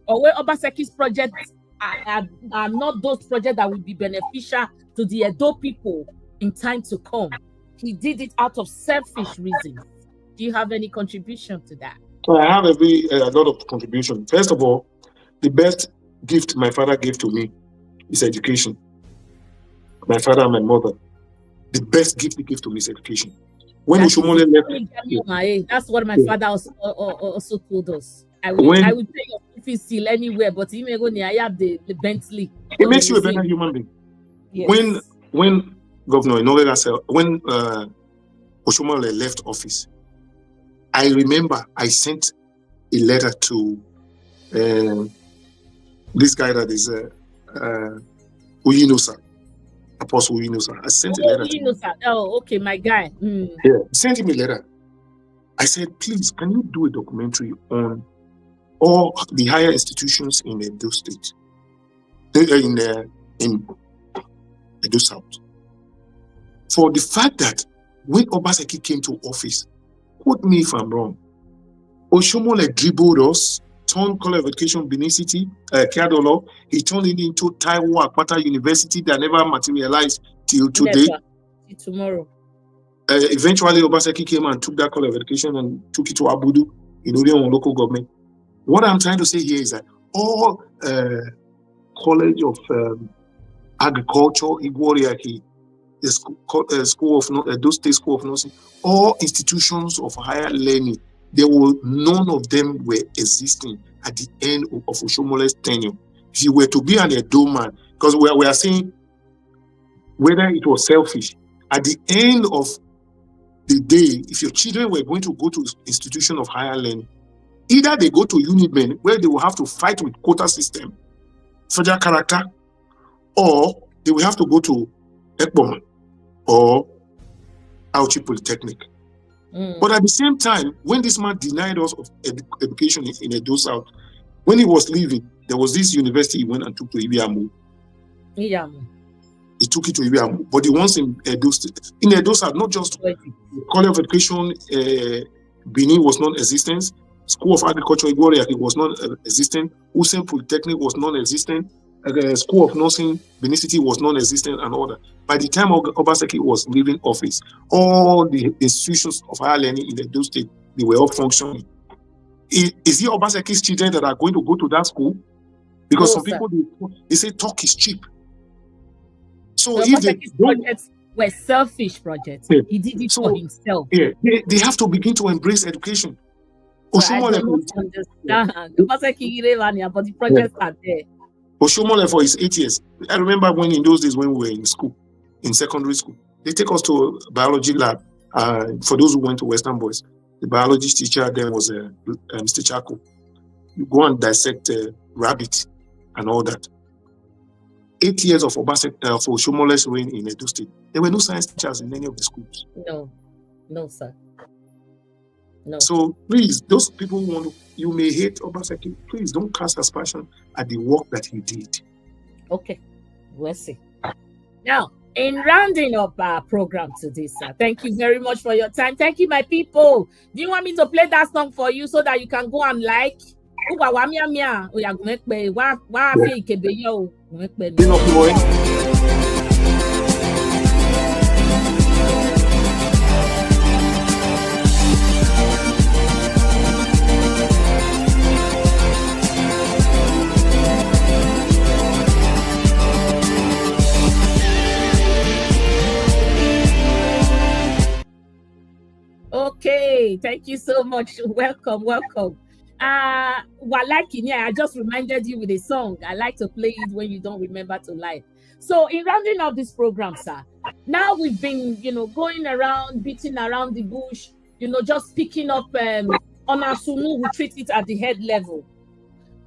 Or where Obaseki's projects are not those projects that will be beneficial to the Edo people in time to come. He did it out of selfish reasons. Do you have any contribution to that? I have a lot of contribution. First of all, the best gift my father gave to me is education. My father and my mother, the best gift he gave to me is education. When Oshomole left, that's what my father also told us. I would pay your fees still anywhere, but he may go near. I have the Bentley. It makes you a better human being. Yes. When Governor Inolega said, when Oshomole left office, I remember I sent a letter to this guy that is Uyinosa, Apostle Uyinosa. I sent a letter. Uyinosa. Oh, okay, my guy. Yeah, sent him a letter. I said, please, can you do a documentary on all the higher institutions in Edo State, in Edo South, for the fact that when Obaseki came to office, quote me if I'm wrong, Oshomole dribbled us, turned College of Education Benin City, Kiadolo, he turned it into Taiwo Akpata University that never materialized till today. Tomorrow. Eventually, Obaseki came and took that College of Education and took it to Abudu in Ordeal local government. What I'm trying to say here is that all College of Agriculture, Igworiaki, the School of Edo State School of Nursing, all institutions of higher learning none of them were existing at the end of Oshomole's tenure. If you were to be an Edo man, because we are saying whether it was selfish, at the end of the day, if your children were going to go to institution of higher learning, either they go to Uniben, where they will have to fight with quota system for their character, or they will have to go to Ekbom or Auchi Polytechnic. But at the same time, when this man denied us of education in Edo South, when he was leaving, there was this university he went and took to Ibiamu. He took it to Ibiamu. But the ones in Edo State, in Edo South, not just College of Education, Benin was non-existent. School of Agriculture, Igoria, it was non-existent. Usain Polytechnic was non-existent. School of Nursing, Benin City was non-existent and all that. By the time Obaseki was leaving office, all the institutions of higher learning in Edo State, they were all functioning. Is it Obaseki's children that are going to go to that school? Because No, some people, they say talk is cheap. So The if they Obaseki's don't, projects were selfish projects. Yeah. He did it So, for himself. they have to begin to embrace education. So I Oshomole do not understand. Obaseki Irevania, but the projects are there. Oshomole for his 8 years. I remember when in those days when we were in school, in secondary school, they take us to a biology lab. For those who went to Western Boys, the biology teacher then was Mr. Chako. You go and dissect rabbit and all that. 8 years of Obaseki for Oshomole's reign in Edo State. There were no science teachers in any of the schools. No, sir. No. So please, those people who want to, you may hate Obaseki, please don't cast aspersion at the work that he did. Okay, we'll see. Now, in rounding up our program today, sir, thank you very much for your time. Thank you, my people. Do you want me to play that song for you so that you can go and like? Okay, thank you so much. Welcome. Walakini, I just reminded you with a song. I like to play it when you don't remember to like. So in rounding up this program, sir, now we've been, going around, beating around the bush, just picking up on our sunu, we treat it at the head level.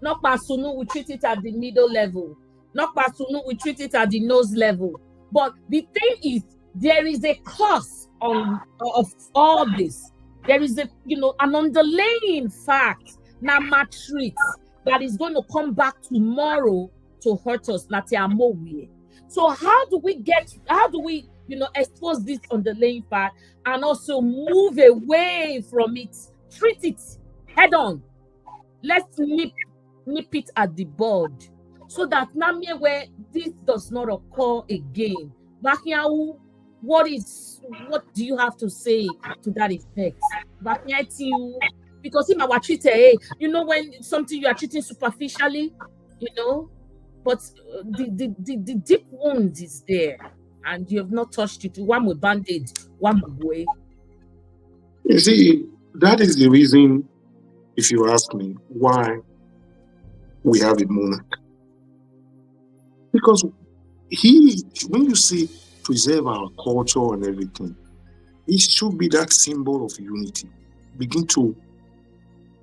Not sunu, we treat it at the middle level. Not sunu, we treat it at the nose level. But the thing is, there is a cause of all this. There is an underlying fact, treat that is going to come back tomorrow to hurt us. So how do we expose this underlying fact and also move away from it, treat it head on? Let's nip it at the bud so that where this does not occur again. What do you have to say to that effect? Because in our treated, when something you are treating superficially, but the deep wound is there and you have not touched it. One with bandage, one with way. You see, that is the reason, if you ask me, why we have a monarch. Because when you say preserve our culture and everything, it should be that symbol of unity. Begin to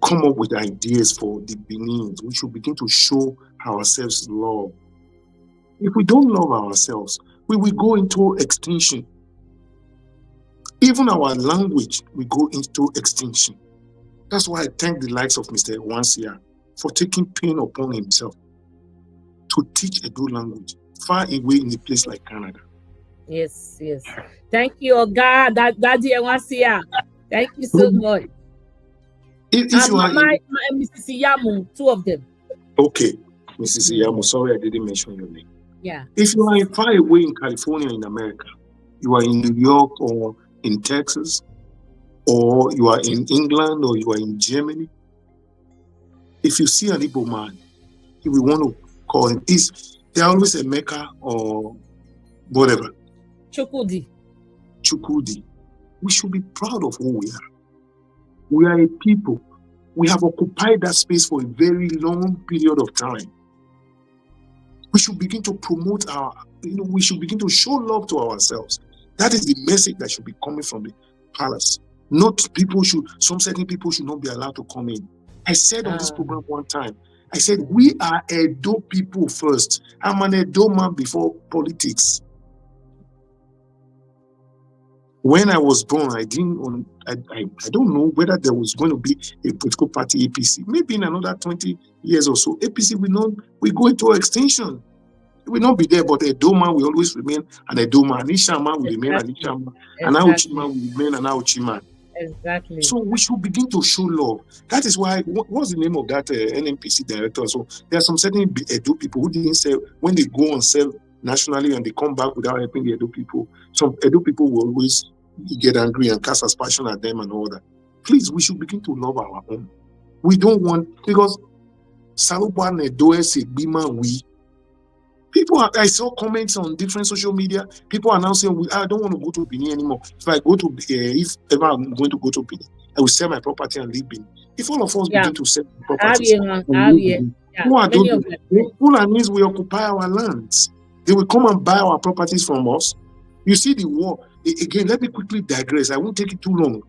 come up with ideas for the Benin's. We should begin to show ourselves love. If we don't love ourselves, we will go into extinction. Even our language will go into extinction. That's why I thank the likes of Mr. Wansia for taking pain upon himself to teach a good language far away in a place like Canada. Yes. Thank you, Oga. Daddy Wansia. Thank you so much. If you are Mrs. Iyamu, two of them. Okay, Mrs. Iyamu, sorry I didn't mention your name. Yeah. If you are far away in California, in America, you are in New York or in Texas, or you are in England or you are in Germany, if you see an Igbo man, you will want to call him. They're always a Mecca or whatever. Chukudi. We should be proud of who we are. We are a people. We have occupied that space for a very long period of time. We should begin to promote we should begin to show love to ourselves. That is the message that should be coming from the palace. Some certain people should not be allowed to come in. I said on this program one time, I said, we are Edo people first. I'm an Edo man before politics. When I was born, I don't know whether there was going to be a political party APC. Maybe in another 20 years or so, APC will go into extinction. It will not be there, but Edo man will always remain an Edo man. Anisha man will remain an Anisha man. And Auchi man will remain an Auchi man. Exactly. So we should begin to show love. That is why, what's the name of that NNPC director? So there are some certain Edo people who didn't sell, when they go and sell nationally and they come back without helping the Edo people. Some Edo people will always get angry and cast aspersion at them and all that. Please, we should begin to love our own. We don't want, because Saluban Edo Bima we. I saw comments on different social media. People are now saying, I don't want to go to Benin anymore. If if ever I'm going to go to Benin, I will sell my property and leave Benin. If all of us begin to sell properties, Fulanis will occupy our lands. They will come and buy our properties from us. You see the war. Again, let me quickly digress. I won't take it too long.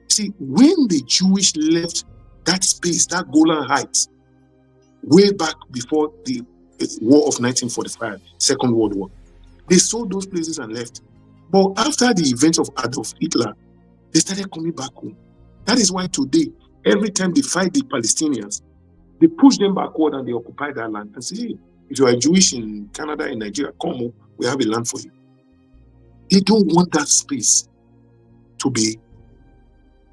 See, when the Jewish left that space, that Golan Heights, way back before the War of 1945, Second World War, they sold those places and left. But after the events of Adolf Hitler, they started coming back home. That is why today, every time they fight the Palestinians, they push them backward and they occupy that land and say, hey, if you are Jewish in Canada, in Nigeria, come home, we have a land for you. They don't want that space to be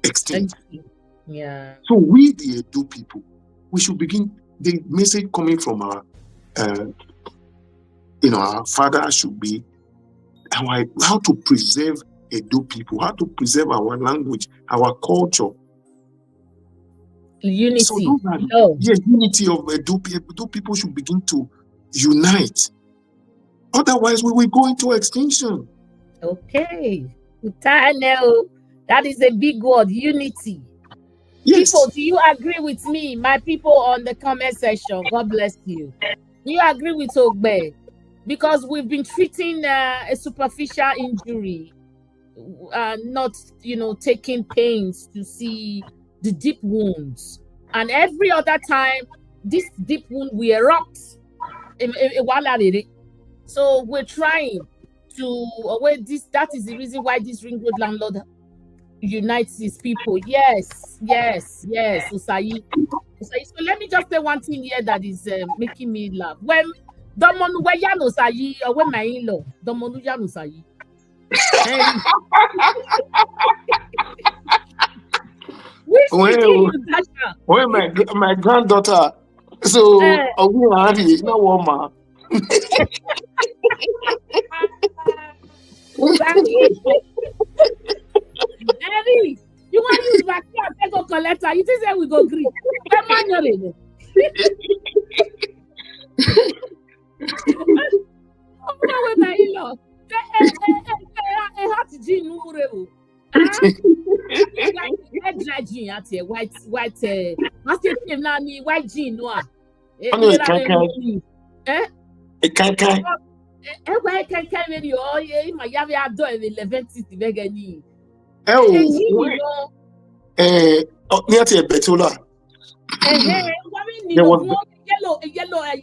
extinct. Yeah. So we, the Edo people, we should begin, the message coming from our father should be how to preserve Edo people, how to preserve our language, our culture. Unity. So unity of Edo people should begin to unite. Otherwise, we will go into extinction. Okay. That is a big word, unity. Yes. People, do you agree with me? My people on the comment section, God bless you. Do you agree with Ogbe? Because we've been treating a superficial injury, not, taking pains to see the deep wounds. And every other time, this deep wound will erupt. So we're trying to that is the reason why this ring road landlord unites his people. Yes. Usayi. So let me just say one thing here that is making me laugh. When Domonu Weyano Sayi, or when my in-law, Domonu Yanu Sayi. When my granddaughter, so we no woman. Eddie, you want to use vaccine and take a collector? You think we go green? White jean noir.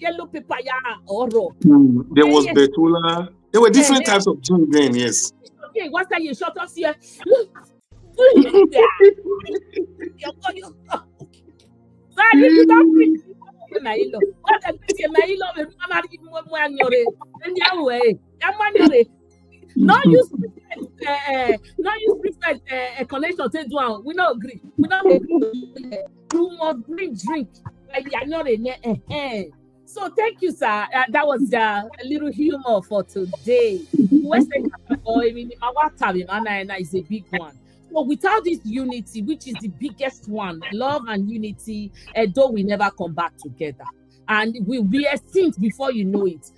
Yellow paper, there was Betula. There were different types of gin then, yes. Okay, what's that you shot us here? No use prefect connection to do. We don't agree. We don't agree. You must drink. So thank you, sir. That was a little humor for today. Western is a big one. So without this unity, which is the biggest one, love and unity, Edo will never come back together. And we'll be extinct before you know it.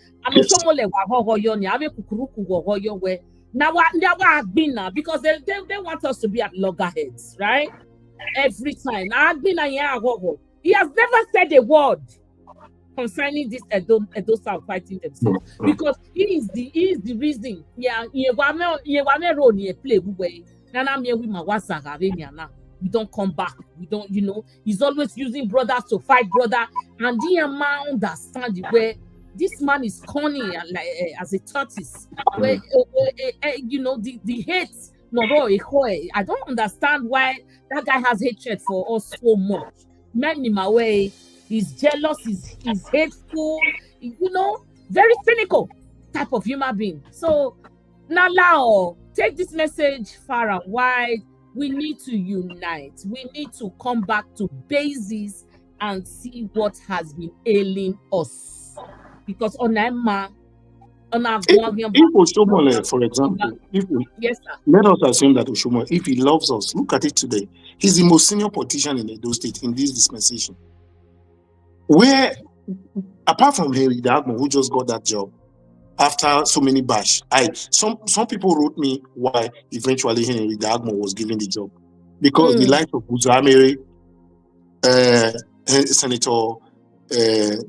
Now because they want us to be at loggerheads, right? every time. He has never said a word concerning this Edo South fighting themselves because he is the reason. Yeah, we don't come back. We don't, he's always using brothers to fight brother, and the man understand where this man is cunning like as a tortoise. Where the hate. No, I don't understand why that guy has hatred for us so much. Man in my way, he's jealous, he's hateful, very cynical type of human being. So now, take this message far and wide. We need to unite. We need to come back to basis and see what has been ailing us. Because on Emma, if Oshomole, for example, yes, sir. Let us assume that Oshomole, if he loves us, look at it today. He's the most senior politician in Edo State in this dispensation. Where, apart from Henry Dagmo, who just got that job after so many bash, some people wrote me why eventually Henry Dagmo was given the job because the likes of Uzamere, Senator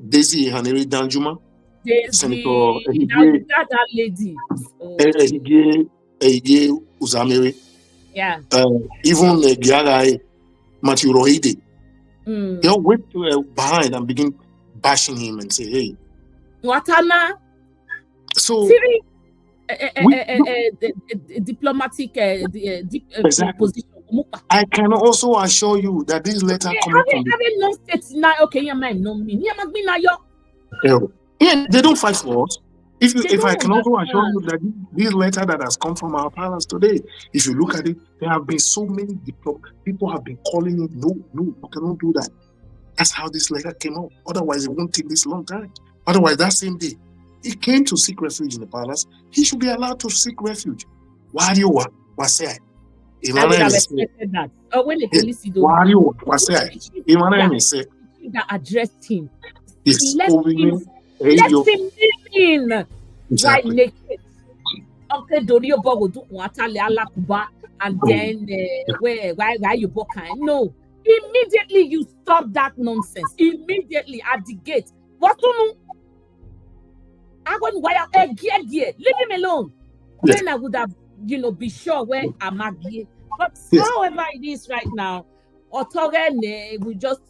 Daisy Haneri Danjuma. Senator that lady. Uzamere. Yeah. Even Giagai Matthew Rohide. They all went behind and begin bashing him and say, hey. Watana. So diplomatic exactly. I can also assure you that this letter coming from they don't fight for us. If I can also assure you that this letter that has come from our palace today, if you look at it, there have been so many people have been calling it. No, you cannot do that. That's how this letter came out. Otherwise, it won't take this long time. Otherwise, that same day, he came to seek refuge in the palace. He should be allowed to seek refuge. Why do you want? I would have expected that. When the police that addressed him, yes. Let him in. Exactly. Why naked? Okay, Dorio Bogo do Watale Alakuba, and then why you book? No. Immediately you stop that nonsense. Immediately at the gate. What to know? I went wire leave him alone. Yes. Then I would have, be sure where I'm at. But however it is right now, we just,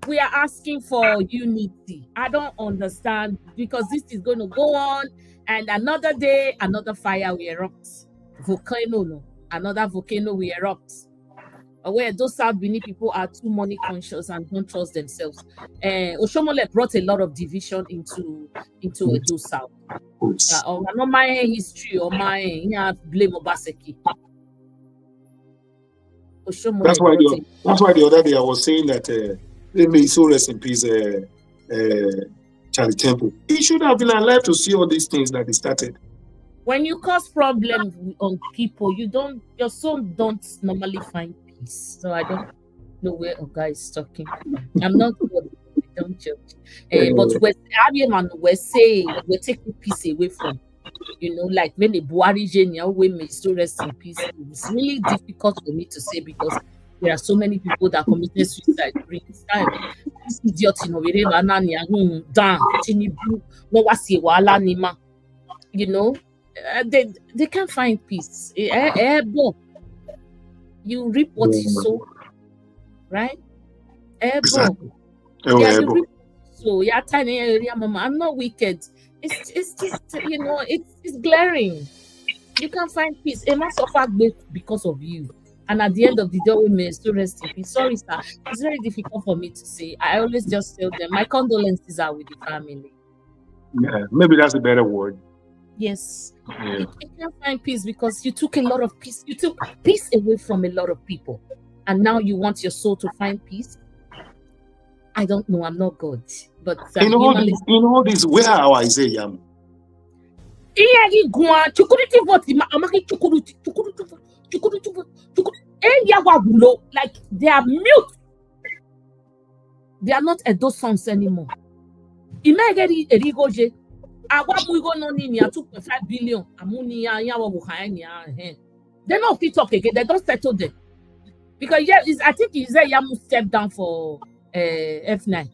we are asking for unity. I don't understand because this is going to go on, and another day, another fire will erupt. Another volcano will erupt. Where those South Benin people are too money conscious and don't trust themselves. Oshomole brought a lot of division into Edo South. Not my history or my blame Obaseki. That's why the other day I was saying that. May so rest in peace, Charlie Temple. He should have been alive to see all these things that he started. When you cause problems on people, your soul don't normally find peace. So I don't know where a guy is talking. I'm not good. I don't judge. But we're saying we're taking peace away from. Like when the Buhari Genia women still rest in peace. It's really difficult for me to say because there are so many people that committed suicide during this time. This idiot, they can't find peace. You reap what you sow, right? Exactly. So I'm not wicked. It's just it's glaring. You can't find peace. It must suffer because of you. And at the end of the day, we may still rest in peace. Sorry, sir. It's very difficult for me to say. I always just tell them my condolences are with the family. Yeah, maybe that's a better word. Yes. Yeah. You can't find peace because you took a lot of peace. You took peace away from a lot of people. And now you want your soul to find peace? I don't know. I'm not God. But in all this, where are Isaiah? Like they are mute. They are not Edo sons anymore. They're not fit talk again. They don't settle them. Because yeah, I think he said Yamu stepped down for F9.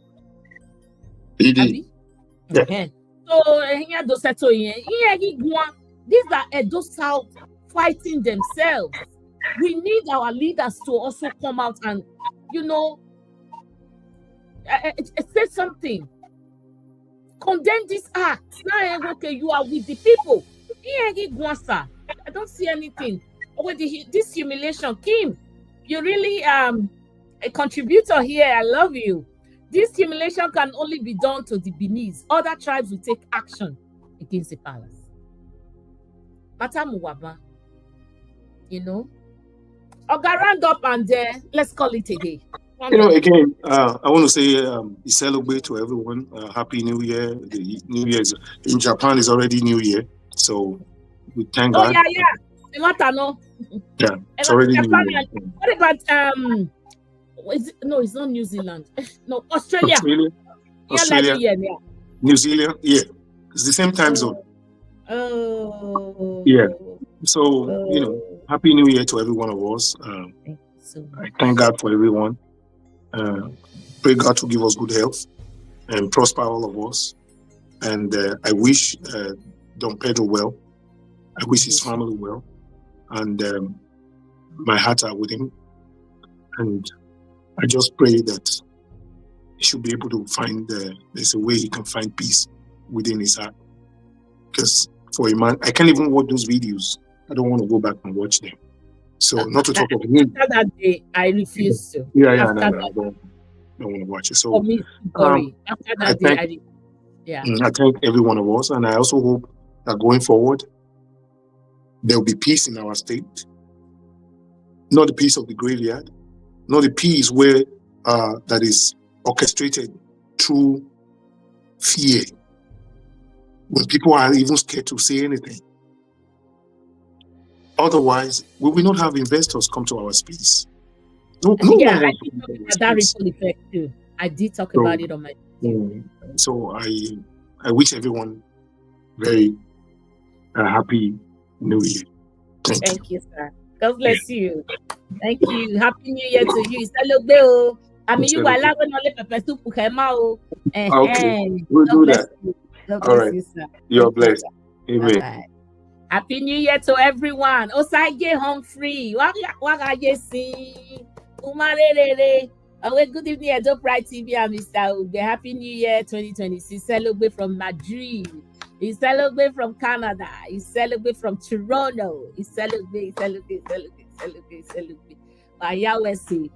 He did. Yeah. So here those settle here. These are Edo South fighting themselves. We need our leaders to also come out and, you know, say something. Condemn this act. Now, okay, you are with the people. I don't see anything. This humiliation, Kim, you're really a contributor here. I love you. This humiliation can only be done to the Beninese. Other tribes will take action against the palace. Matamuwaba, you know. Oga, round up and let's call it a day. You know, again, I want to say celebrate to everyone. Happy New Year. The New Year in Japan is already New Year, so we thank God. Yeah. Yeah, it's already New Year. What about no, it's not New Zealand. No, Australia. Australia. New Zealand. Yeah, it's the same time zone. Oh. Yeah. So you know, Happy New Year to every one of us. I thank God for everyone. Pray God to give us good health and prosper all of us. And I wish Don Pedro well. I wish his family well. And my heart are with him. And I just pray that he should be able to find, there's a way he can find peace within his heart. Because for a man, I can't even watch those videos. I don't want to go back and watch them. So not to talk of him. After that day, I refuse to. Yeah, no, I don't want to watch it. So for me, after that day, I thank every one of us, and I also hope that going forward, there will be peace in our state. Not the peace of the graveyard, not the peace where that is orchestrated through fear, when people are even scared to say anything. Otherwise, we will not have investors come to our space. No one wants to come to our that space. ripple effect too. I did talk about it on my. So I wish everyone very happy New Year. Thank you, sir. God bless you. Thank you. Happy New Year to you. Salute. I mean, you are laughing on the pepper soup. Okay, we'll do that. God All bless right. you, sir. You're blessed. Amen. Bye-bye. Happy New Year to everyone. Osage Humphrey. Wagaye si. Umarere. Good evening, Edo Pride TV and Mr. Ugbe. Happy New Year 2026. Celebrate from Madrid. He celebrate from Canada. He celebrate from Toronto. He celebrate. By Yahweh say,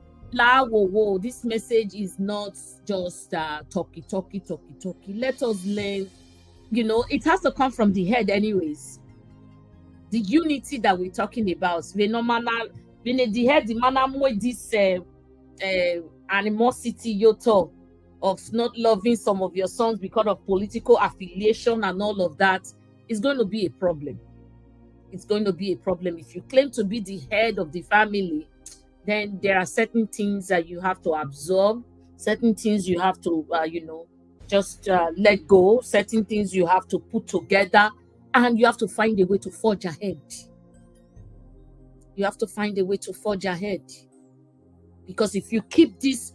this message is not just talky. Let us learn. You know, it has to come from the head anyways. The unity that we're talking about, we the head, the man this animosity yoto of not loving some of your sons because of political affiliation and all of that is going to be a problem. It's going to be a problem. If you claim to be the head of the family, then there are certain things that you have to absorb, certain things you have to, just let go, certain things you have to put together, and you have to find a way to forge ahead. You have to find a way to forge ahead. Because if you keep this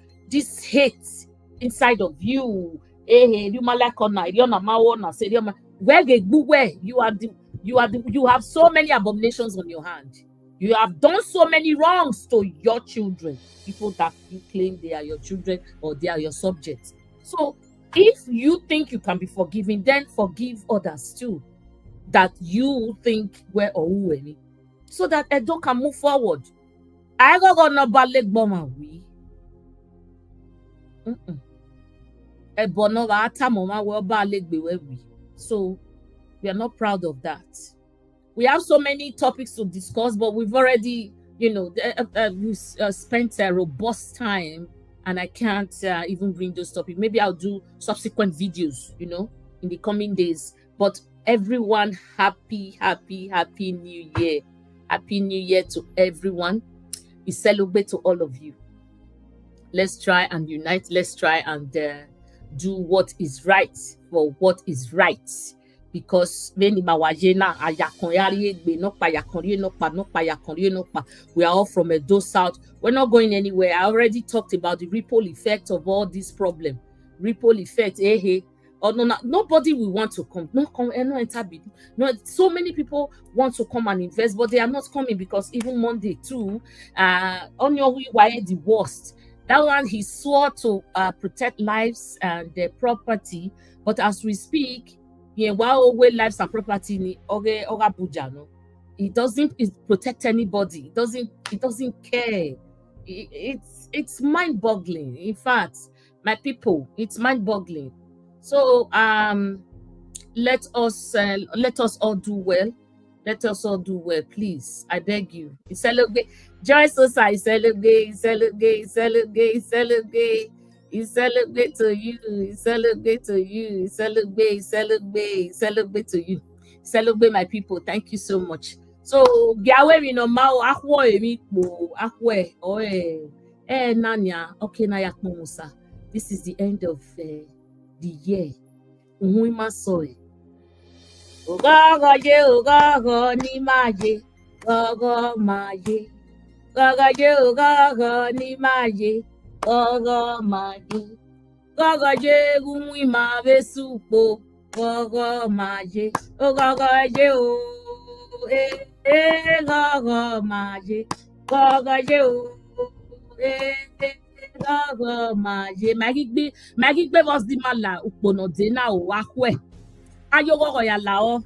hate inside of you, you have so many abominations on your hand. You have done so many wrongs to your children, people that you claim they are your children or they are your subjects. So if you think you can be forgiven, then forgive others too that you think were or who were, so that Edo can move forward. I go gonna balek bomber we. So we are not proud of that. We have so many topics to discuss, but we've already, spent a robust time, and I can't even bring those topics. Maybe I'll do subsequent videos, in the coming days. But everyone, happy New Year. Happy New Year to everyone. We celebrate to all of you. Let's try and unite. Let's try and do what is right for what is right. because many mawajena ayakonyarie gbe no pa yakonrie no pa no pa yakonrie no pa. We are all from Edo South. We're not going anywhere. I already talked about the ripple effect of all this problem. Ripple effect, hey. Oh no, nobody will want to come. No come, no enter bid. No, so many people want to come and invest, but they are not coming because even Monday too, on your way the worst. That one he swore to protect lives and their property, but as we speak, yeah, while lives and property, it doesn't protect anybody. It doesn't care. It's mind-boggling. In fact, my people, it's mind-boggling. So let us all do well. Let us all do well, please. I beg you. Celebrate. Joyce Osa, celebrate to you. Celebrate to you. Celebrate to you. Celebrate, my people. Thank you so much. So, gawe mi no mao akwo emi po akwe nanya okay na yakmo musa. This is the end of the year. Uhuma soy. Ogogo je ogogo ni maje. Gogo maje. Gogo je ogogo ni maje. Gogo maje. Gogo je umuima besupo. Gogo maje. Ogogo je o. Gogo maje. Gogo je o. Gogo maje. Magigbe was the mala upono dena o akwe. Ayogo ya lao.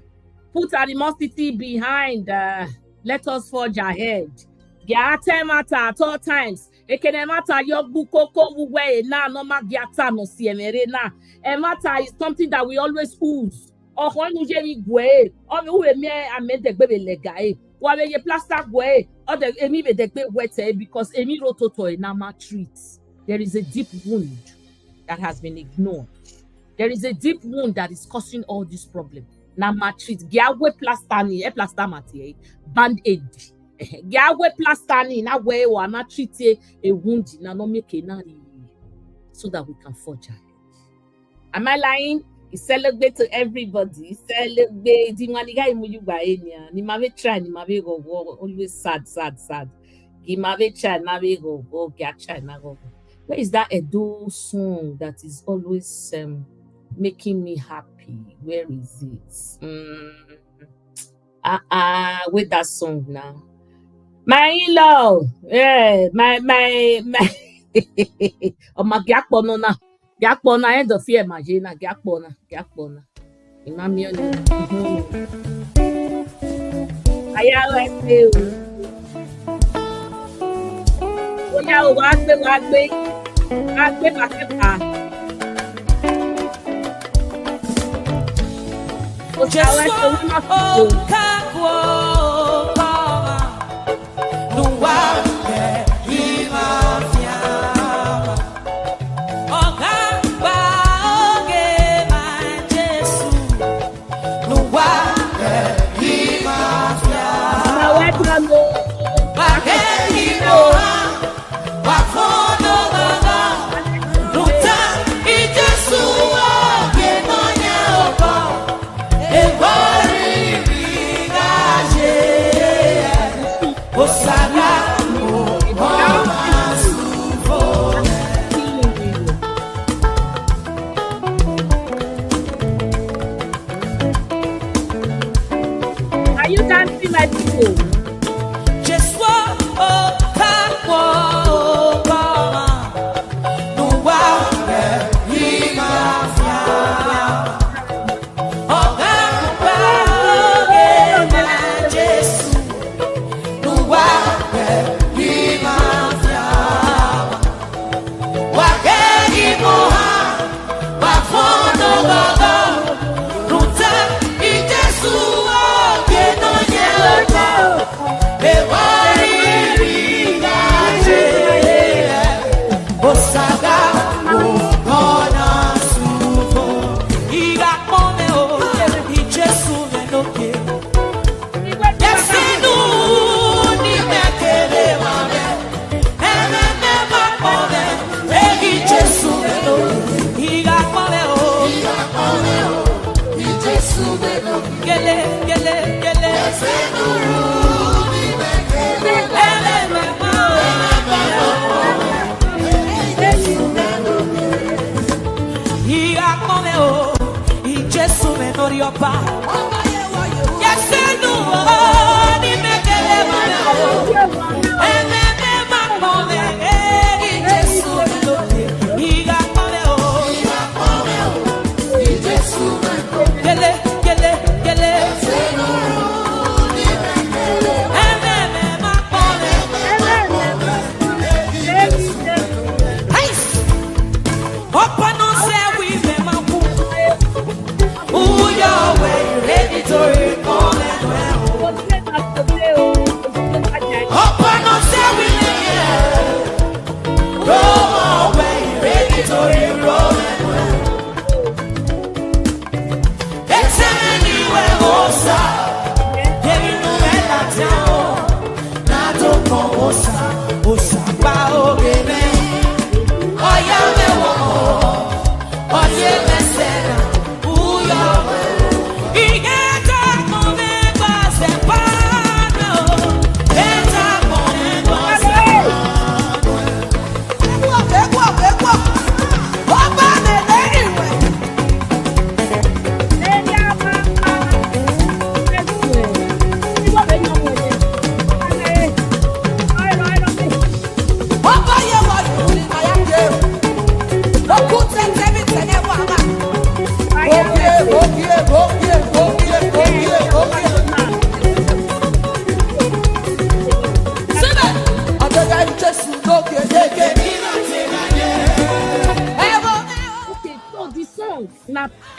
Put animosity behind. Let us forge ahead. Giate matter at all times. Ekene matter yo bukoko uwe na no ma giata no siemere na. A matter is something that we always use. Or when you jemi gwe, or we me amende bebe lega wa ye plaster gwe, or the emi be de wete because emi rototo na ma treats. There is a deep wound that has been ignored. There is a deep wound that is causing all this problem. Na matrit, giawe plastani, plaster mati, band-aid. Giawe plastani, na we wa na treat a wound na no make na so that we can forge ahead. Am I lying? Celebrate to everybody. Celebrate. Di maniga imuyu ba enya. Ni mave try, ni mave go. Always sad. Gi mave try, na ve go. Get try, na go. Where is that Edo song that is always making me happy? Where is it? Wait that song now. My in-law, yeah, my oh my gakpona end of year magina gakpona. Imami on ayawe se o ya o wa gbe pakepa. O ya we so we ma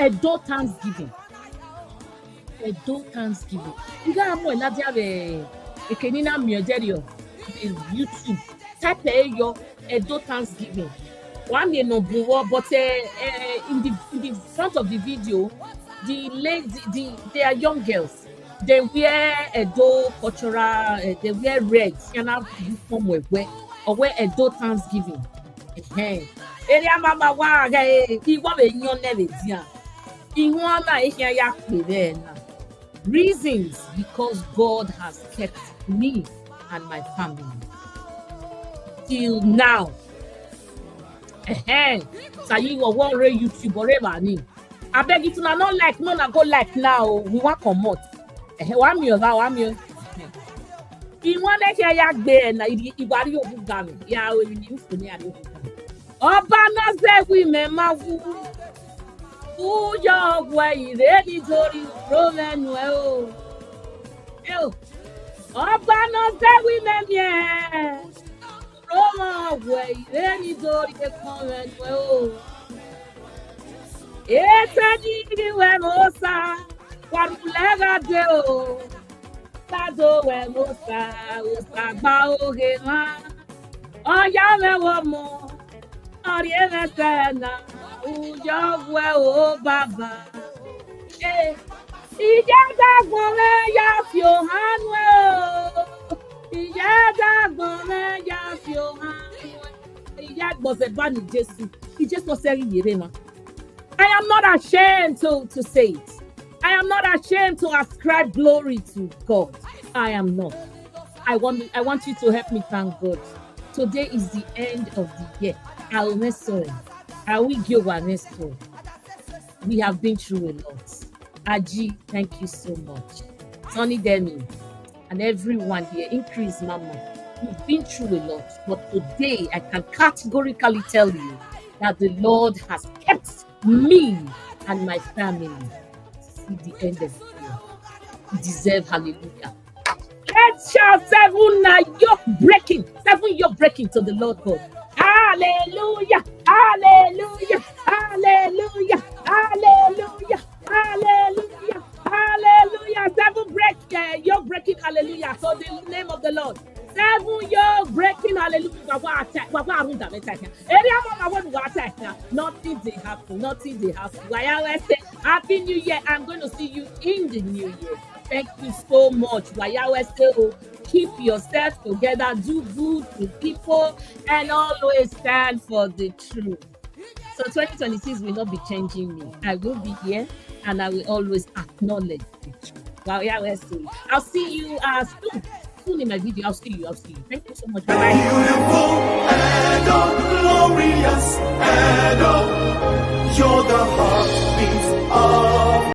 Edo Thanksgiving. Edo Thanksgiving. You got more than a Kenina Mioderio in YouTube. Type your Edo Thanksgiving. One day no blue, but in the front of the video, the lady, they are young girls. They wear Edo cultural. They wear red. You know, uniform wear Edo Thanksgiving. Area mama wa he wa be nyon never dia. Reasons because God has kept me and my family till now. So you will worry YouTube or whatever. I beg you to not like, no, go like now. We want come out. One meal. You want to hear yak there na ibari obugami. Ya we need to near the Obana say we mema your way ready to Roman well. Obana say we mem Roma way ready to come well. It's a need when Osa, what lega do. Tado when Osa, Osa Baogema. Oh, Yame Womo. Ariana Sana, Ujagwe o Baba. Ijada Gome Yafio Hanwe. Ijada Gome Yafio Hanwe. Ijad was a bunny Jesu. He just was saying Yerema. I am not ashamed to say it. I am not ashamed to ascribe glory to God. I am not. I want you to help me thank God. Today is the end of the year. We have been through a lot. Aji, thank you so much. Sonny Demi and everyone here, increase Mama. We've been through a lot, but today I can categorically tell you that the Lord has kept me and my family to see the end of the year. We deserve hallelujah. Let's shout 7 yoke breaking to the Lord God. Hallelujah, hallelujah, hallelujah, hallelujah, hallelujah, hallelujah. 7 yoke breaking, hallelujah. So the name of the Lord. 7 yoke breaking, hallelujah. Nothing they happen. Why I say Happy New Year. I'm going to see you in the new year. Thank you so much. Keep yourself together, do good to people, and always stand for the truth. So 2026 will not be changing me. I will be here, and I will always acknowledge the truth. I'll see you soon in my video. I'll see you. Thank you so much. Bye-bye. Beautiful and glorious and you're the heartbeat of